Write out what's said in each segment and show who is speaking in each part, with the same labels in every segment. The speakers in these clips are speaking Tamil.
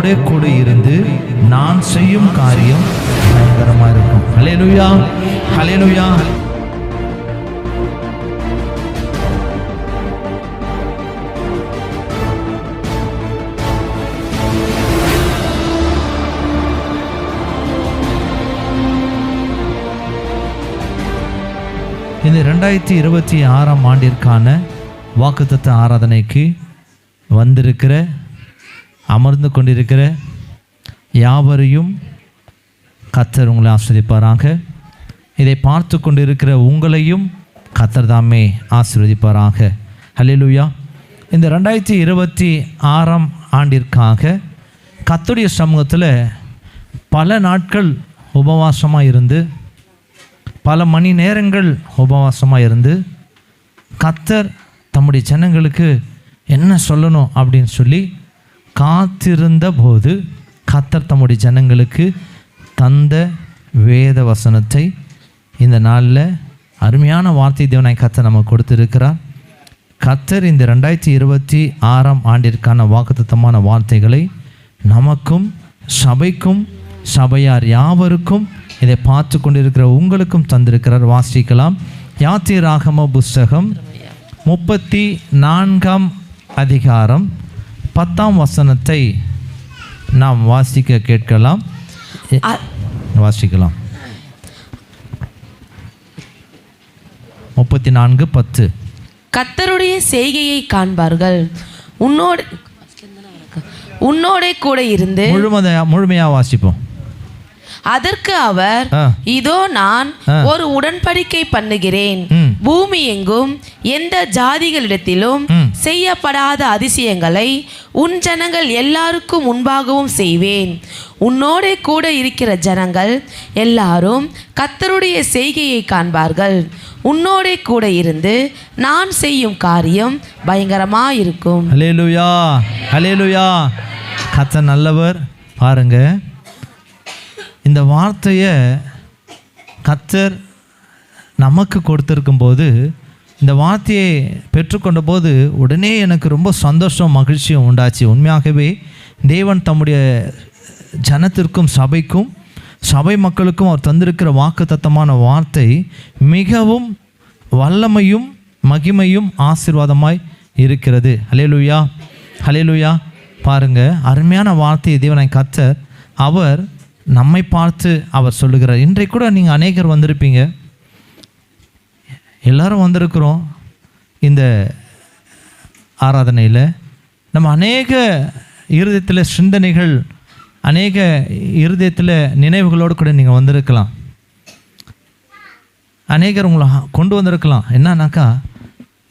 Speaker 1: உன்னோட கூட இருந்து நான் செய்யும் காரியம் பயங்கரமாக இருக்கும். ஹல்லேலூயா, ஹல்லேலூயா. இந்த 2026 ஆண்டிற்கான வாக்குத்தத்த ஆராதனைக்கு வந்திருக்கிற அமர்ந்து கொண்டிருக்கிற யாவரையும் கர்த்தர் உங்களை ஆசீர்வதிப்பாராக. இதை பார்த்து கொண்டிருக்கிற உங்களையும் கர்த்தர் தாமே ஆசீர்வதிப்பாராக. ஹல்லேலூயா. இந்த 2026 ஆண்டிற்காக கர்த்தருடைய சமூகத்தில் பல நாட்கள் உபவாசமாக இருந்து, பல மணி நேரங்கள் உபவாசமாக இருந்து, கர்த்தர் தம்முடைய ஜனங்களுக்கு என்ன சொல்லணும் அப்படின்னு சொல்லி காத்திருந்த போது கர்த்தர் தம்முடைய ஜனங்களுக்கு தந்த வேத வசனத்தை இந்த நாளில் அருமையான வார்த்தை தேவனாய் கர்த்தர் நமக்கு கொடுத்திருக்கிறார். கர்த்தர் இந்த 2026 ஆண்டிற்கான வாக்குத்தத்தமான வார்த்தைகளை நமக்கும் சபைக்கும் சபையார் யாவருக்கும் இதை பார்த்து கொண்டிருக்கிற உங்களுக்கும் தந்திருக்கிறார். வாசிக்கலாம். யாத்திராகம புஸ்தகம் 34 அதிகாரம் 10 வசனத்தை நாம் வாசிக்க கேட்கலாம். வாசிக்கலாம். 34:10.
Speaker 2: கர்த்தருடைய செய்கையை காண்பார்கள், உன்னோட கூட இருந்து.
Speaker 1: முழுமையாக வாசிப்போம்.
Speaker 2: அதற்கு அவர், இதோ நான் ஒரு உடன்படிக்கை பண்ணுகிறேன், பூமி எங்கும் எந்த ஜாதிகளிடத்திலும் செய்யப்படாத அதிசயங்களை உன் ஜனங்கள் எல்லாருக்கும் முன்பாகவும் செய்வேன். உன்னோட கூட இருக்கிற ஜனங்கள் எல்லாரும் கர்த்தருடைய செய்கையை காண்பார்கள். உன்னோட கூட இருந்து நான் செய்யும் காரியம் பயங்கரமாயிருக்கும்.
Speaker 1: ஹல்லேலூயா, ஹல்லேலூயா. கர்த்தர் நல்லவர். பாருங்க, இந்த வார்த்தையை கர்த்தர் நமக்கு கொடுத்திருக்கும் போது, இந்த வார்த்தையை பெற்றுக்கொண்ட போது உடனே எனக்கு ரொம்ப சந்தோஷம் மகிழ்ச்சியும் உண்டாச்சு. உண்மையாகவே தேவன் தம்முடைய ஜனத்திற்கும் சபைக்கும் சபை மக்களுக்கும் அவர் தந்திருக்கிற வாக்குத்தத்தமான வார்த்தை மிகவும் வல்லமையும் மகிமையும் ஆசீர்வாதமாய் இருக்கிறது. ஹல்லேலூயா, ஹல்லேலூயா. பாருங்க, அருமையான வார்த்தையை தேவனாய் கர்த்தர் அவர் நம்மை பார்த்து அவர் சொல்லுகிறார். இன்றைக்கு கூட நீங்கள் அநேகர் வந்திருப்பீங்க, எல்லாரும் வந்திருக்கிறோம். இந்த ஆராதனையில் நம்ம அநேக இருதயத்தில் சிந்தனைகள், அநேக இருதயத்தில் நினைவுகளோடு கூட நீங்கள் வந்திருக்கலாம். அநேகர் உங்களை கொண்டு வந்திருக்கலாம். என்னன்னாக்கா,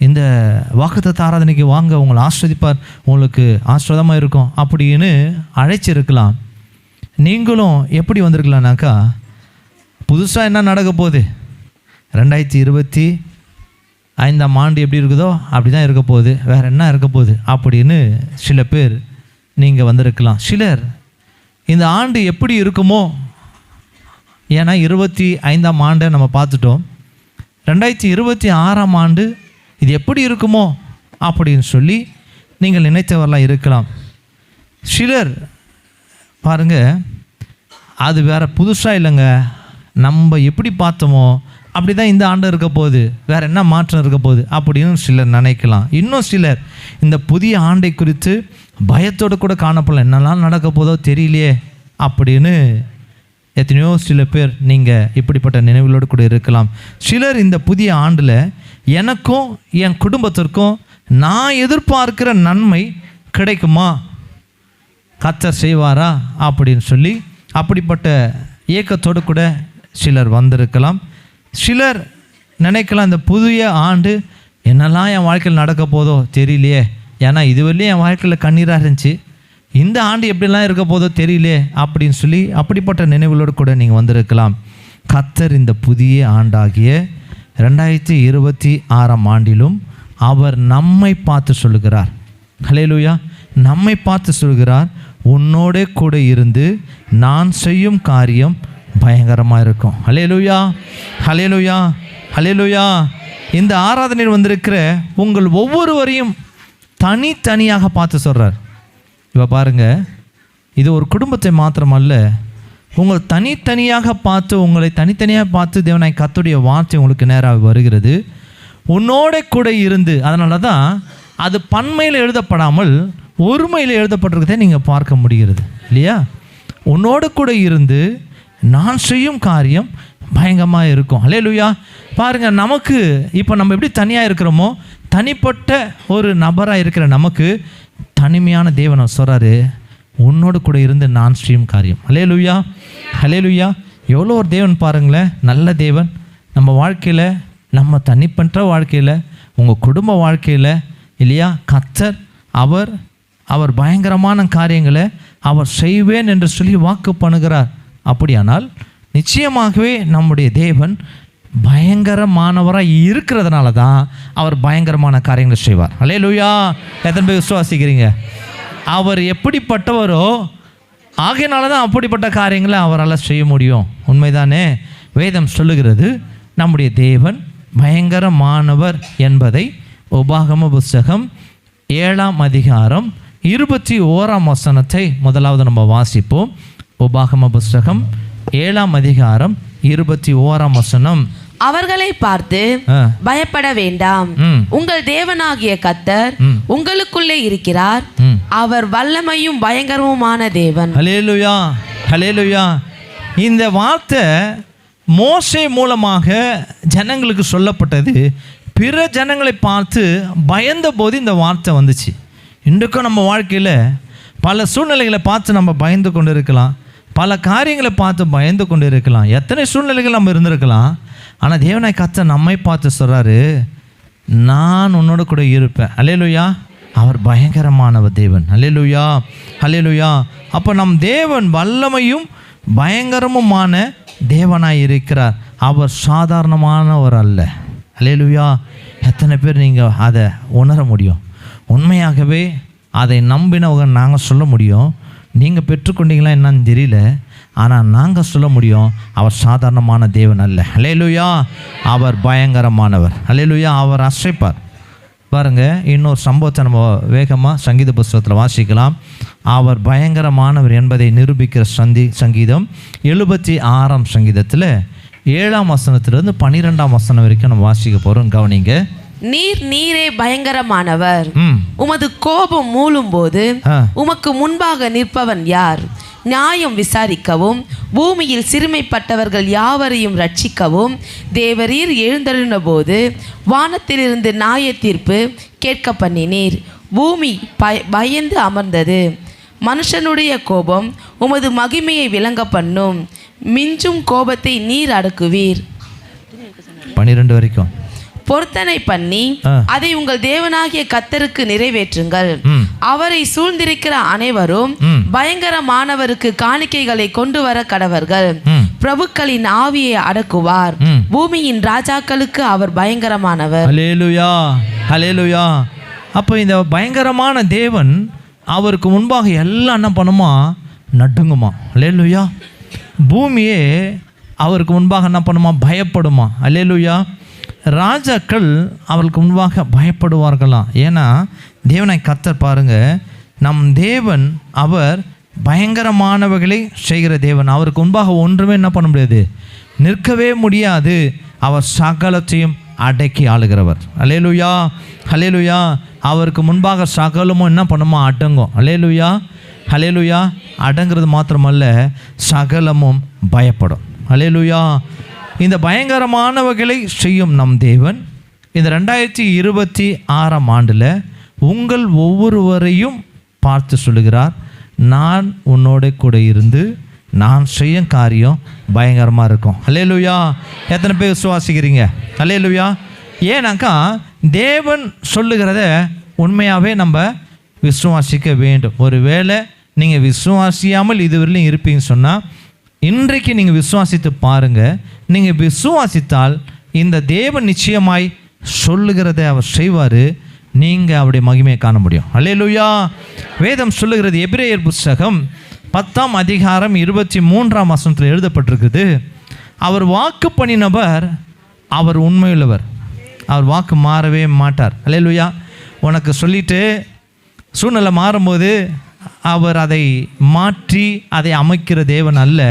Speaker 1: இந்த வாக்குத்தத்த ஆராதனைக்கு வாங்க, உங்களை ஆஸ்வதிப்பார், உங்களுக்கு ஆஸ்வாதமாக இருக்கும் அப்படின்னு அழைச்சிருக்கலாம். நீங்களும் எப்படி வந்திருக்கலாம்னாக்கா, புதுசாக என்ன நடக்க போகுது, 2025 ஆண்டு எப்படி இருக்குதோ அப்படி தான் இருக்க போகுது, வேறு என்ன இருக்க போகுது அப்படின்னு சில பேர் நீங்கள் வந்திருக்கலாம். சிலர் இந்த ஆண்டு எப்படி இருக்குமோ, ஏன்னா 25 ஆண்டை நம்ம பார்த்துட்டோம், 2026 ஆண்டு இது எப்படி இருக்குமோ அப்படின்னு சொல்லி நீங்கள் நினைத்தவரெல்லாம் இருக்கலாம். சிலர் பாருங்கள், அது வேறு புதுசாக இல்லைங்க, நம்ம எப்படி பார்த்தோமோ அப்படி தான் இந்த ஆண்டு இருக்க போகுது, வேறு என்ன மாற்றம் இருக்க போகுது அப்படின்னு சிலர் நினைக்கலாம். இன்னும் சிலர் இந்த புதிய ஆண்டை குறித்து பயத்தோடு கூட காணப்படலாம். என்னெல்லாம் நடக்க போதோ தெரியலையே அப்படின்னு எத்தனையோ சில பேர் நீங்கள் இப்படிப்பட்ட நினைவுகளோடு கூட இருக்கலாம். சிலர் இந்த புதிய ஆண்டில் எனக்கும் என் குடும்பத்திற்கும் நான் எதிர்பார்க்கிற நன்மை கிடைக்குமா, கர்த்தர் செய்வாரா அப்படின்னு சொல்லி அப்படிப்பட்ட ஏக்கத்தோடு கூட சிலர் வந்திருக்கலாம். சிலர் நினைக்கலாம், இந்த புதிய ஆண்டு என்னெல்லாம் என் வாழ்க்கையில் நடக்க போதோ தெரியலையே, ஏன்னா இதுவரையிலும் என் வாழ்க்கையில் கண்ணீராக இருந்துச்சு, இந்த ஆண்டு எப்படிலாம் இருக்க போதோ தெரியலையே அப்படின்னு சொல்லி அப்படிப்பட்ட நினைவுகளோடு கூட நீங்கள் வந்திருக்கலாம். கர்த்தர் இந்த புதிய ஆண்டாகிய 2026 ஆண்டிலும் அவர் நம்மை பார்த்து சொல்லுகிறார். ஹல்லேலூயா. நம்மை பார்த்து சொல்கிறார், உன்னோட கூட இருந்து நான் செய்யும் காரியம் பயங்கரமாக இருக்கும். ஹல்லேலூயா, ஹல்லேலூயா, ஹல்லேலூயா. இந்த ஆராதனையில் வந்திருக்கிற உங்கள் ஒவ்வொருவரையும் தனித்தனியாக பார்த்து சொல்கிறார். இப்போ பாருங்கள், இது ஒரு குடும்பத்தை மாத்திரமல்ல, உங்கள் தனித்தனியாக பார்த்து, உங்களை தனித்தனியாக பார்த்து தேவனாய் கர்த்தருடைய வார்த்தை உங்களுக்கு நேராக வருகிறது. உன்னோட கூட இருந்து, அதனால தான் அது பன்மையில் எழுதப்படாமல் ஒருமையில் எழுதப்பட்டிருக்கதை நீங்கள் பார்க்க முடிகிறது இல்லையா? உன்னோட கூட இருந்து நான் செய்யும் காரியம் பயங்கரமாக இருக்கும். அல்லேலூயா. பாருங்கள், நமக்கு இப்போ நம்ம எப்படி தனியாக இருக்கிறோமோ, தனிப்பட்ட ஒரு நபராக இருக்கிற நமக்கு தனிமையான தேவனை சொல்கிறாரு, உன்னோடு கூட இருந்து நான் செய்யும் காரியம். அல்லேலூயா, அல்லேலூயா. எவ்வளோ ஒரு தேவன் பாருங்களேன், நல்ல தேவன். நம்ம வாழ்க்கையில், நம்ம தனிப்பட்ட வாழ்க்கையில், உங்கள் குடும்ப வாழ்க்கையில் இல்லையா, கர்த்தர் அவர் பயங்கரமான காரியங்களை அவர் செய்வேன் என்று சொல்லி வாக்கு பண்ணுகிறார். அப்படியானால் நிச்சயமாகவே நம்முடைய தேவன் பயங்கரமானவராக இருக்கிறதுனால தான் அவர் பயங்கரமான காரியங்களை செய்வார். அல்லேலூயா. எத்தனை பேர் விசுவாசிக்கிறீங்க? அவர் எப்படிப்பட்டவரோ ஆகையினால தான் அப்படிப்பட்ட காரியங்களை அவரால் செய்ய முடியும். உண்மைதானே? வேதம் சொல்லுகிறது நம்முடைய தேவன் பயங்கரமானவர் என்பதை. உபாகம புஸ்தகம் 7ஆம் அதிகாரம் 21ஆம் வசனத்தை முதலாவது நம்ம வாசிப்போம். உபாகம புஸ்தகம் 7ஆம் அதிகாரம் 21ஆம் வசனம்.
Speaker 2: அவர்களை பார்த்து பயப்பட வேண்டாம், உங்கள் தேவனாகிய கர்த்தர் உங்களுக்குள்ளே இருக்கிறார், அவர் வல்லமையும் பயங்கரமுமான தேவன்.
Speaker 1: ஹல்லேலூயா, ஹல்லேலூயா. இந்த வார்த்தை மோசே மூலமாக ஜனங்களுக்கு சொல்லப்பட்டது. பிற ஜனங்களை பார்த்து பயந்த போது இந்த வார்த்தை வந்துச்சு. இன்றைக்கும் நம்ம வாழ்க்கையில் பல சூழ்நிலைகளை பார்த்து நம்ம பயந்து கொண்டு இருக்கலாம், பல காரியங்களை பார்த்து பயந்து கொண்டு இருக்கலாம், எத்தனை சூழ்நிலைகள் நம்ம இருந்திருக்கலாம். ஆனால் தேவனாய் கர்த்தர் நம்மை பார்த்து சொல்கிறாரு, நான் உன்னோட கூட இருப்பேன். அல்லேலூயா. அவர் பயங்கரமானவர் தேவன். அல்லேலூயா, அல்லேலூயா. அப்போ நம் தேவன் வல்லமையும் பயங்கரமுமான தேவனாய் இருக்கிறார். அவர் சாதாரணமானவர் அல்ல. அல்லேலூயா. எத்தனை பேர் நீங்கள் அதை உணர முடியும்? உண்மையாகவே அதை நம்பினவங்க நாங்கள் சொல்ல முடியும். நீங்கள் பெற்றுக்கொண்டீங்களா என்னன்னு தெரியல, ஆனால் நாங்கள் சொல்ல முடியும், அவர் சாதாரணமான தேவன் அல்ல. அல்லேலூயா. அவர் பயங்கரமானவர். அல்லேலூயா. அவர் அசைப்பார். பாருங்கள், இன்னொரு சம்பவத்தை நம்ம வேகமாக சங்கீத புஸ்தகத்தில் வாசிக்கலாம். அவர் பயங்கரமானவர் என்பதை நிரூபிக்கிற சங்கீதம் 76ஆம் சங்கீதத்தில் 7ஆம் வசனத்திலிருந்து 12ஆம் வசனம் வரைக்கும் நம்ம வாசிக்க போகிறோம். கவனிங்க.
Speaker 2: நீரே பயங்கரமானவர், உமது கோபம் மூளும் போது உமக்கு முன்பாக நிற்பவன் யார்? நியாயம் விசாரிக்கவும் பூமியில் சிறுமைப்பட்டவர்கள் யாவரையும் ரட்சிக்கவும் தேவரீர் எழுந்தருளின போது வானத்திலிருந்து நியாய தீர்ப்பு கேட்க பண்ணினீர். பூமி பயந்து அமர்ந்தது. மனுஷனுடைய கோபம் உமது மகிமையை விளங்க பண்ணும். மிஞ்சும் கோபத்தை நீர் அடக்குவீர்.
Speaker 1: 12 வரைக்கும்
Speaker 2: பொருத்தனை பண்ணி அதை உங்கள் தேவனாகிய கர்த்தருக்கு நிறைவேற்றுங்கள். அவரை சூழ்ந்திருக்கிற அனைவரும் பயங்கரமானவருக்கு காணிக்கைகளை கொண்டு வர கடவர்கள். பிரபுக்களின் ஆவியை அடக்குவார். பூமியின் ராஜாக்களுக்கு அவர் பயங்கரமானவர்.
Speaker 1: அல்லேலூயா, அல்லேலூயா. அப்போ இந்த பயங்கரமான தேவன் அவருக்கு முன்பாக எல்லாம் என்ன பண்ணுமா? நடுங்குமா. அல்லேலூயா. பூமியே அவருக்கு முன்பாக என்ன பண்ணுமா? பயப்படுமா. அல்லேலூயா. ராஜாக்கள் அவருக்கு முன்பாக பயப்படுவார்களாம். ஏன்னா தேவனாய் கர்த்தர் பாருங்க, நம் தேவன் அவர் பயங்கரமானவர்களை செய்கிற தேவன். அவருக்கு முன்பாக ஒன்றுமே என்ன பண்ண முடியாது, நிற்கவே முடியாது. அவர் சகலத்தையும் அடக்கி ஆளுகிறவர். அல்லேலூயா, அல்லேலூயா. அவருக்கு முன்பாக சகலமும் என்ன பண்ணுமா? அடங்கும். அல்லேலூயா, அல்லேலூயா. அடங்கிறது மாத்திரமல்ல, சகலமும் பயப்படும். அல்லேலூயா. இந்த பயங்கரமானவர்களை செய்யும் நம் தேவன் இந்த 2026ஆம் ஆண்டில் உங்கள் ஒவ்வொருவரையும் பார்த்து சொல்லுகிறார், நான் உன்னோட கூட இருந்து நான் செய்யும் காரியம் பயங்கரமாக இருக்கும். அல்லேலூயா. எத்தனை பேர் விசுவாசிக்கிறீங்க? அல்லேலூயா. ஏன்னாக்கா தேவன் சொல்லுகிறத உண்மையாகவே நம்ம விசுவாசிக்க வேண்டும். ஒருவேளை நீங்கள் விசுவாசியாமல் இதுவரையிலும் இருப்பீங்கன்னு சொன்னால் இன்றைக்கு நீங்கள் விசுவாசித்து பாருங்கள். நீங்கள் விசுவாசித்தால் இந்த தேவன் நிச்சயமாய் சொல்லுகிறதை அவர் செய்வார். நீங்கள் அவருடைய மகிமையை காண முடியும். அல்லேலூயா. வேதம் சொல்லுகிறது, எபிரேயர் புஸ்தகம் 10ஆம் அதிகாரம் 23ஆம் வசனத்தில் எழுதப்பட்டிருக்குது, அவர் வாக்கு பண்ணினவர், அவர் உண்மையுள்ளவர், அவர் வாக்கு மாறவே மாட்டார். அல்லேலூயா. உனக்கு சொல்லிட்டு சூழ்நிலை மாறும்போது அவர் அதை மாற்றி அதை அமைக்கிற தேவன் அல்ல.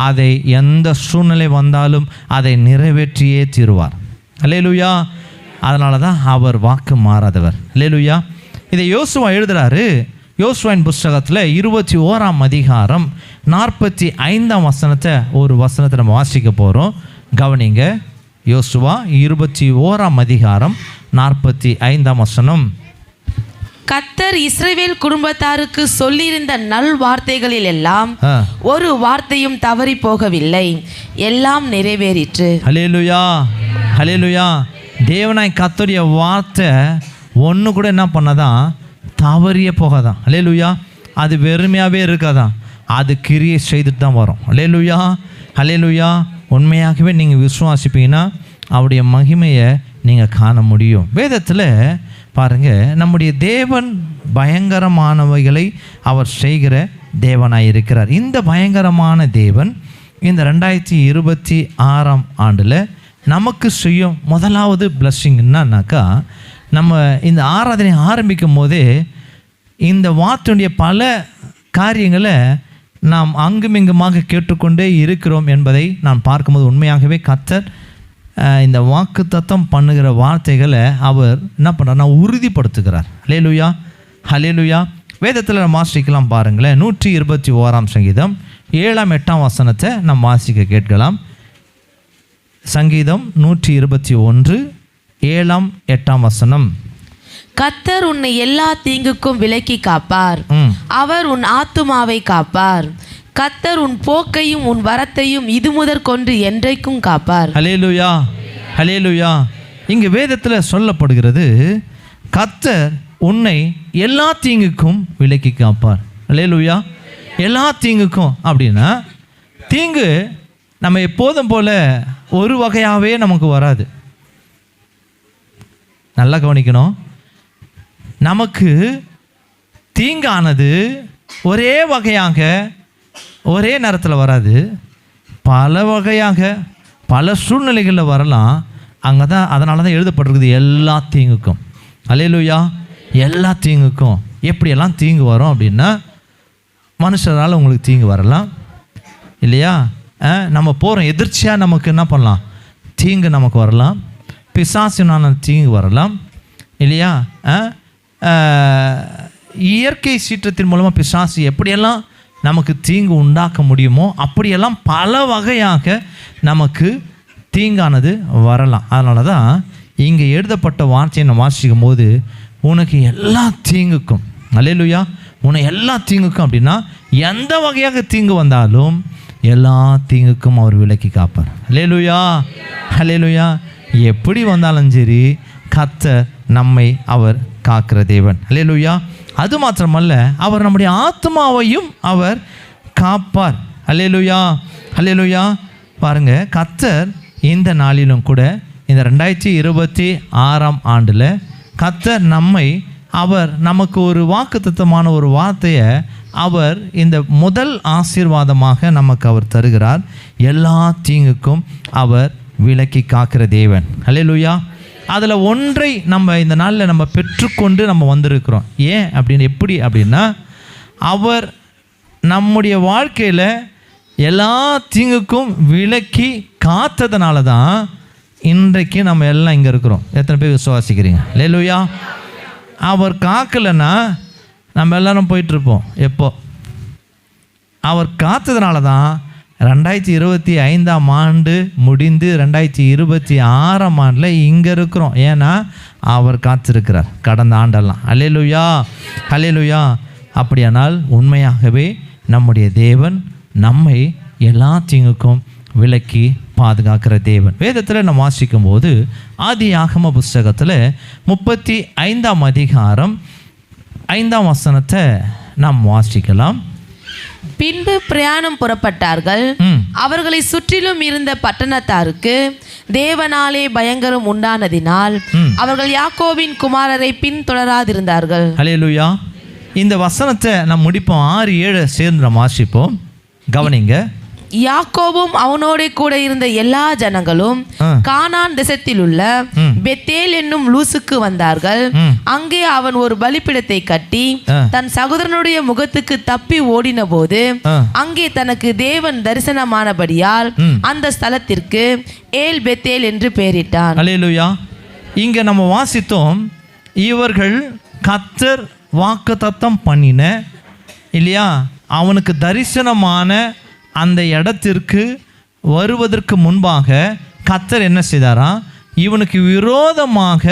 Speaker 1: அதை எந்த சூழ்நிலை வந்தாலும் அதை நிறைவேற்றியே தீருவார். அல்லேலூயா. அதனால தான் அவர் வாக்கு மாறாதவர். அல்லேலூயா. இதை யோசுவா எழுதுகிறாரு. யோசுவாவின் புஸ்தகத்தில் 21ஆம் அதிகாரம் 45ஆம் வசனத்தை ஒரு வசனத்தை நம்ம வாசிக்க போகிறோம். கவனிங்க. யோசுவா 21ஆம் அதிகாரம் 45ஆம் வசனம்.
Speaker 2: கர்த்தர் இஸ்ரவேல் குடும்பத்தாருக்கு சொல்லியிருந்த நல் வார்த்தைகளில் எல்லாம் ஒரு வார்த்தையும் தவறி போகவில்லை, எல்லாம் நிறைவேறிற்று.
Speaker 1: ஹல்லேலூயா, ஹல்லேலூயா. தேவனாய் கர்த்தருடைய வார்த்தை ஒன்று கூட என்ன பண்ணாதான் தவறியே போகாதான். ஹல்லேலூயா. அது வெறுமையாகவே இருக்காதான், அது கிரியை செய்துட்டு தான் வரும். ஹல்லேலூயா, ஹல்லேலூயா. உண்மையாகவே நீங்கள் விசுவாசிப்பீங்கன்னா அவருடைய மகிமையை நீங்கள் காண முடியும். வேதத்தில் பாருங்கள், நம்முடைய தேவன் பயங்கரமானவைகளை அவர் செய்கிற தேவனாய் இருக்கிறார். இந்த பயங்கரமான தேவன் இந்த 2026ஆம் ஆண்டில் நமக்கு செய்யும் முதலாவது பிளஸ்ஸிங் என்னன்னாக்கா, நம்ம இந்த ஆராதனை ஆரம்பிக்கும் போதே இந்த வார்த்தையுடைய பல காரியங்களை நாம் அங்குமிங்குமாக கேட்டுக்கொண்டே இருக்கிறோம் என்பதை நான் பார்க்கும்போது உண்மையாகவே கர்த்தர் இந்த வாக்கு தத்தம் பண்ணுகிற வார்த்தைகளை அவர் என்ன பண்ணுறாருன்னா உறுதிப்படுத்துகிறார். ஹல்லேலூயா, ஹல்லேலூயா. வேதத்தில் நம்ம வாசிக்கலாம் பாருங்களேன். 121ஆம் சங்கீதம் 7ஆம் 8ஆம் வசனத்தை நம்ம வாசிக்க கேட்கலாம். சங்கீதம் 121 7ஆம் 8ஆம் வசனம்.
Speaker 2: கர்த்தர் உன்னை எல்லா தீங்குக்கும் விலக்கி காப்பார், அவர் உன் ஆத்துமாவை காப்பார். கர்த்தர் உன் போக்கையும் உன் வரத்தையும் இது முதற்கொண்டு என்றைக்கும் காப்பார்.
Speaker 1: ஹல்லேலூயா, ஹல்லேலூயா. இங்கு வேதத்தில் சொல்லப்படுகிறது, கர்த்தர் உன்னை எல்லா தீங்குக்கும் விலக்கி காப்பார். ஹல்லேலூயா. எல்லா தீங்குக்கும் அப்படின்னா தீங்கு நம்ம எப்போதும் போல ஒரு வகையாகவே நமக்கு வராது. நல்லா கவனிக்கணும். நமக்கு தீங்கானது ஒரே வகையாக ஒரே நேரத்தில் வராது, பல வகையாக பல சூழ்நிலைகளில் வரலாம். அங்கே தான் அதனால தான் எழுதப்பட்டிருக்குது எல்லா தீங்குக்கும். அல்லேலூயா. எல்லா தீங்குக்கும். எப்படியெல்லாம் தீங்கு வரும் அப்படின்னா, மனுஷரால் உங்களுக்கு தீங்கு வரலாம் இல்லையா? நம்ம போகிறோம் எதிர்ச்சியாக நமக்கு என்ன பண்ணலாம், தீங்கு நமக்கு வரலாம். பிசாசினான தீங்கு வரலாம் இல்லையா? இயற்கை சீற்றத்தின் மூலமாக பிசாசு எப்படியெல்லாம் நமக்கு தீங்கு உண்டாக்க முடியுமோ அப்படியெல்லாம் பல வகையாக நமக்கு தீங்கானது வரலாம். அதனால தான் இங்கே எழுதப்பட்ட வார்த்தையை நம்ம வாசிக்கும் போது உனக்கு எல்லா தீங்குக்கும், அல்லேலூயா, உனக்கு எல்லா தீங்குக்கும் அப்படின்னா எந்த வகையாக தீங்கு வந்தாலும் எல்லா தீங்குக்கும் அவர் விலக்கி காப்பார். அல்லேலூயா, அல்லேலூயா. எப்படி வந்தாலும் சரி கர்த்தர் நம்மை அவர் காக்கிற தேவன். அல்லேலூயா. அது மாத்திரமல்ல, அவர் நம்முடைய ஆத்மாவையும் அவர் காப்பார். அல்லேலூயா, அல்லேலூயா. பாருங்க, கர்த்தர் இந்த நாளிலும் கூட இந்த 2026ஆம் ஆண்டில் கர்த்தர் நம்மை அவர் நமக்கு ஒரு வாக்குத்தத்தமான ஒரு வார்த்தையை அவர் இந்த முதல் ஆசீர்வாதமாக நமக்கு அவர் தருகிறார். எல்லா தீங்குக்கும் அவர் விலக்கி காக்கிற தேவன். அல்லேலூயா. அதில் ஒன்றை நம்ம இந்த நாளில் நம்ம பெற்றுக்கொண்டு நம்ம வந்திருக்கிறோம். ஏன் அப்படின்னு, எப்படி அப்படின்னா, அவர் நம்முடைய வாழ்க்கையில் எல்லா தீங்குக்கும் விலக்கி காத்ததுனால தான் இன்றைக்கு நம்ம எல்லாம் இங்கே இருக்கிறோம். எத்தனை பேர் விசுவாசிக்கிறீங்க? அல்லேலூயா. அவர் காக்கலைன்னா நம்ம எல்லாரும் போயிட்டுருப்போம். எப்போ அவர் காத்ததுனால தான் 2025ஆம் ஆண்டு முடிந்து 2026ஆம் ஆண்டில் இங்கே இருக்கிறோம். ஏன்னா அவர் காத்திருக்கிறார் கடந்த ஆண்டெல்லாம். அல்லேலூயா, அல்லேலூயா. அப்படியானால் உண்மையாகவே நம்முடைய தேவன் நம்மை எல்லா தீங்குக்கும் விலக்கி பாதுகாக்கிற தேவன். வேதத்தில் நம்ம வாசிக்கும் போது ஆதியாகம புஸ்தகத்தில் 35ஆம் அதிகாரம் 5ஆம் வசனத்தை நாம் வாசிக்கலாம்.
Speaker 2: பின்பு பிரயாணம் புறப்பட்டார்கள். அவர்களை சுற்றிலும் இருந்த பட்டணத்தாருக்கு தேவனாலே பயங்கரம் உண்டானதினால் அவர்கள் யாக்கோபின் குமாரரை பின்தொடராதிருந்தார்கள்.
Speaker 1: அல்லேலூயா. இந்த வசனத்தை நாம் முடிப்போம். 6-7 சேர்ந்து நாம் வாசிப்போம். கவனிங்க.
Speaker 2: யாக்கோபும் அவனோட கூட இருந்த எல்லா ஜனங்களும் கானான் தேசத்தில் உள்ள பெத்தேல் என்னும் லூசுக்கு வந்தார்கள். அங்கே அவன் ஒரு பலிபீடத்தை கட்டி தன் சகோதரனுடைய முகத்துக்கு தப்பி ஓடின போது அங்கே தனக்கு தேவன் தரிசனமானபடியால் அந்த ஸ்தலத்திற்கு ஏல் பெத்தேல் என்று பெயரிட்டான்.
Speaker 1: அல்லேலூயா. இங்க நம்ம வாசித்தோம், இவர்கள் கர்த்தர் வாக்குத்தத்தம் பண்ணின இல்லையா, அவனுக்கு தரிசனமான அந்த இடத்திற்கு வருவதற்கு முன்பாக கர்த்தர் என்ன செய்தாராம், இவனுக்கு விரோதமாக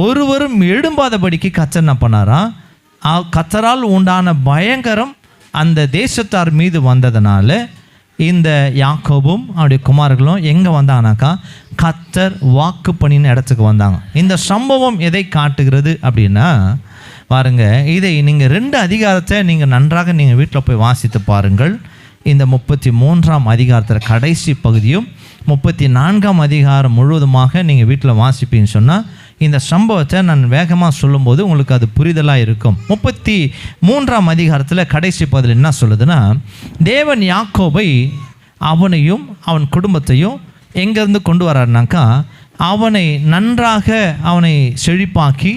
Speaker 1: ஒருவரும் எழும்பாதபடிக்கு கர்த்தர் என்ன பண்ணாராம், கர்த்தரால் உண்டான பயங்கரம் அந்த தேசத்தார் மீது வந்ததுனால இந்த யாக்கோபும் அவருடைய குமார்களும் எங்கே வந்தாங்கனாக்கா கர்த்தர் வாக்கு பண்ணின இடத்துக்கு வந்தாங்க. இந்த சம்பவம் எதை காட்டுகிறது அப்படின்னா பாருங்க, இதை நீங்கள் 2 அதிகாரத்தை நீங்கள் நன்றாக நீங்கள் வீட்டில் போய் வாசித்து பாருங்கள். இந்த 33ஆம் அதிகாரத்தில் கடைசி பகுதியும் 34ஆம் அதிகாரம் முழுவதுமாக நீங்கள் வீட்டில் வாசிப்பீங்கன்னு சொன்னால் இந்த சம்பவத்தை நான் வேகமாக சொல்லும்போது உங்களுக்கு அது புரிதலாக இருக்கும். 33ஆம் அதிகாரத்தில் கடைசி பகுதியில் என்ன சொல்லுதுன்னா, தேவன் யாக்கோபை அவனையும் அவன் குடும்பத்தையும் எங்கேருந்து கொண்டு வர்றாருனாக்கா, அவனை நன்றாக அவனை செழிப்பாக்கி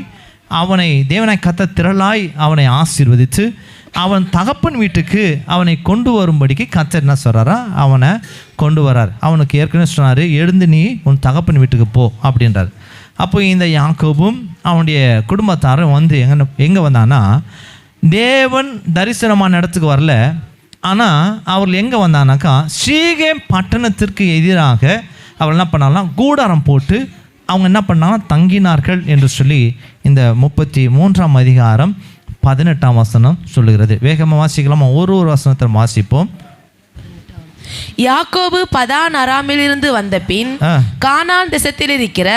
Speaker 1: அவனை தேவனாய் கர்த்தர் திரளாய் அவனை ஆசீர்வதித்து அவன் தகப்பன் வீட்டுக்கு அவனை கொண்டு வரும்படிக்கு கர்த்தர் என்ன சொல்கிறாரா, அவனை கொண்டு வரார். அவனுக்கு ஏற்கனவே சொன்னார், எழுந்து நீ உன் தகப்பன் வீட்டுக்கு போ அப்படின்றார். அப்போ இந்த யாக்கோபும் அவனுடைய குடும்பத்தாரும் வந்து எங்கே வந்தான்னா, தேவன் தரிசனமான இடத்துக்கு வரல, ஆனால் அவர்கள் எங்கே வந்தானாக்கா சீகேம் பட்டணத்திற்கு எதிராக அவள் என்ன பண்ணாலாம், கூடாரம் போட்டு அவங்க என்ன பண்ணாலும் தங்கினார்கள் என்று சொல்லி இந்த 33ஆம் அதிகாரம் 18ஆம் வசனம் சொல்லுகிறது. வேகமாக வாசிக்கலாமா? ஒரு வசனத்தை வாசிப்போம்.
Speaker 2: யாக்கோபு பதான் அராமிலிருந்து வந்த பின் கானான் தேசத்தில் இருக்கிற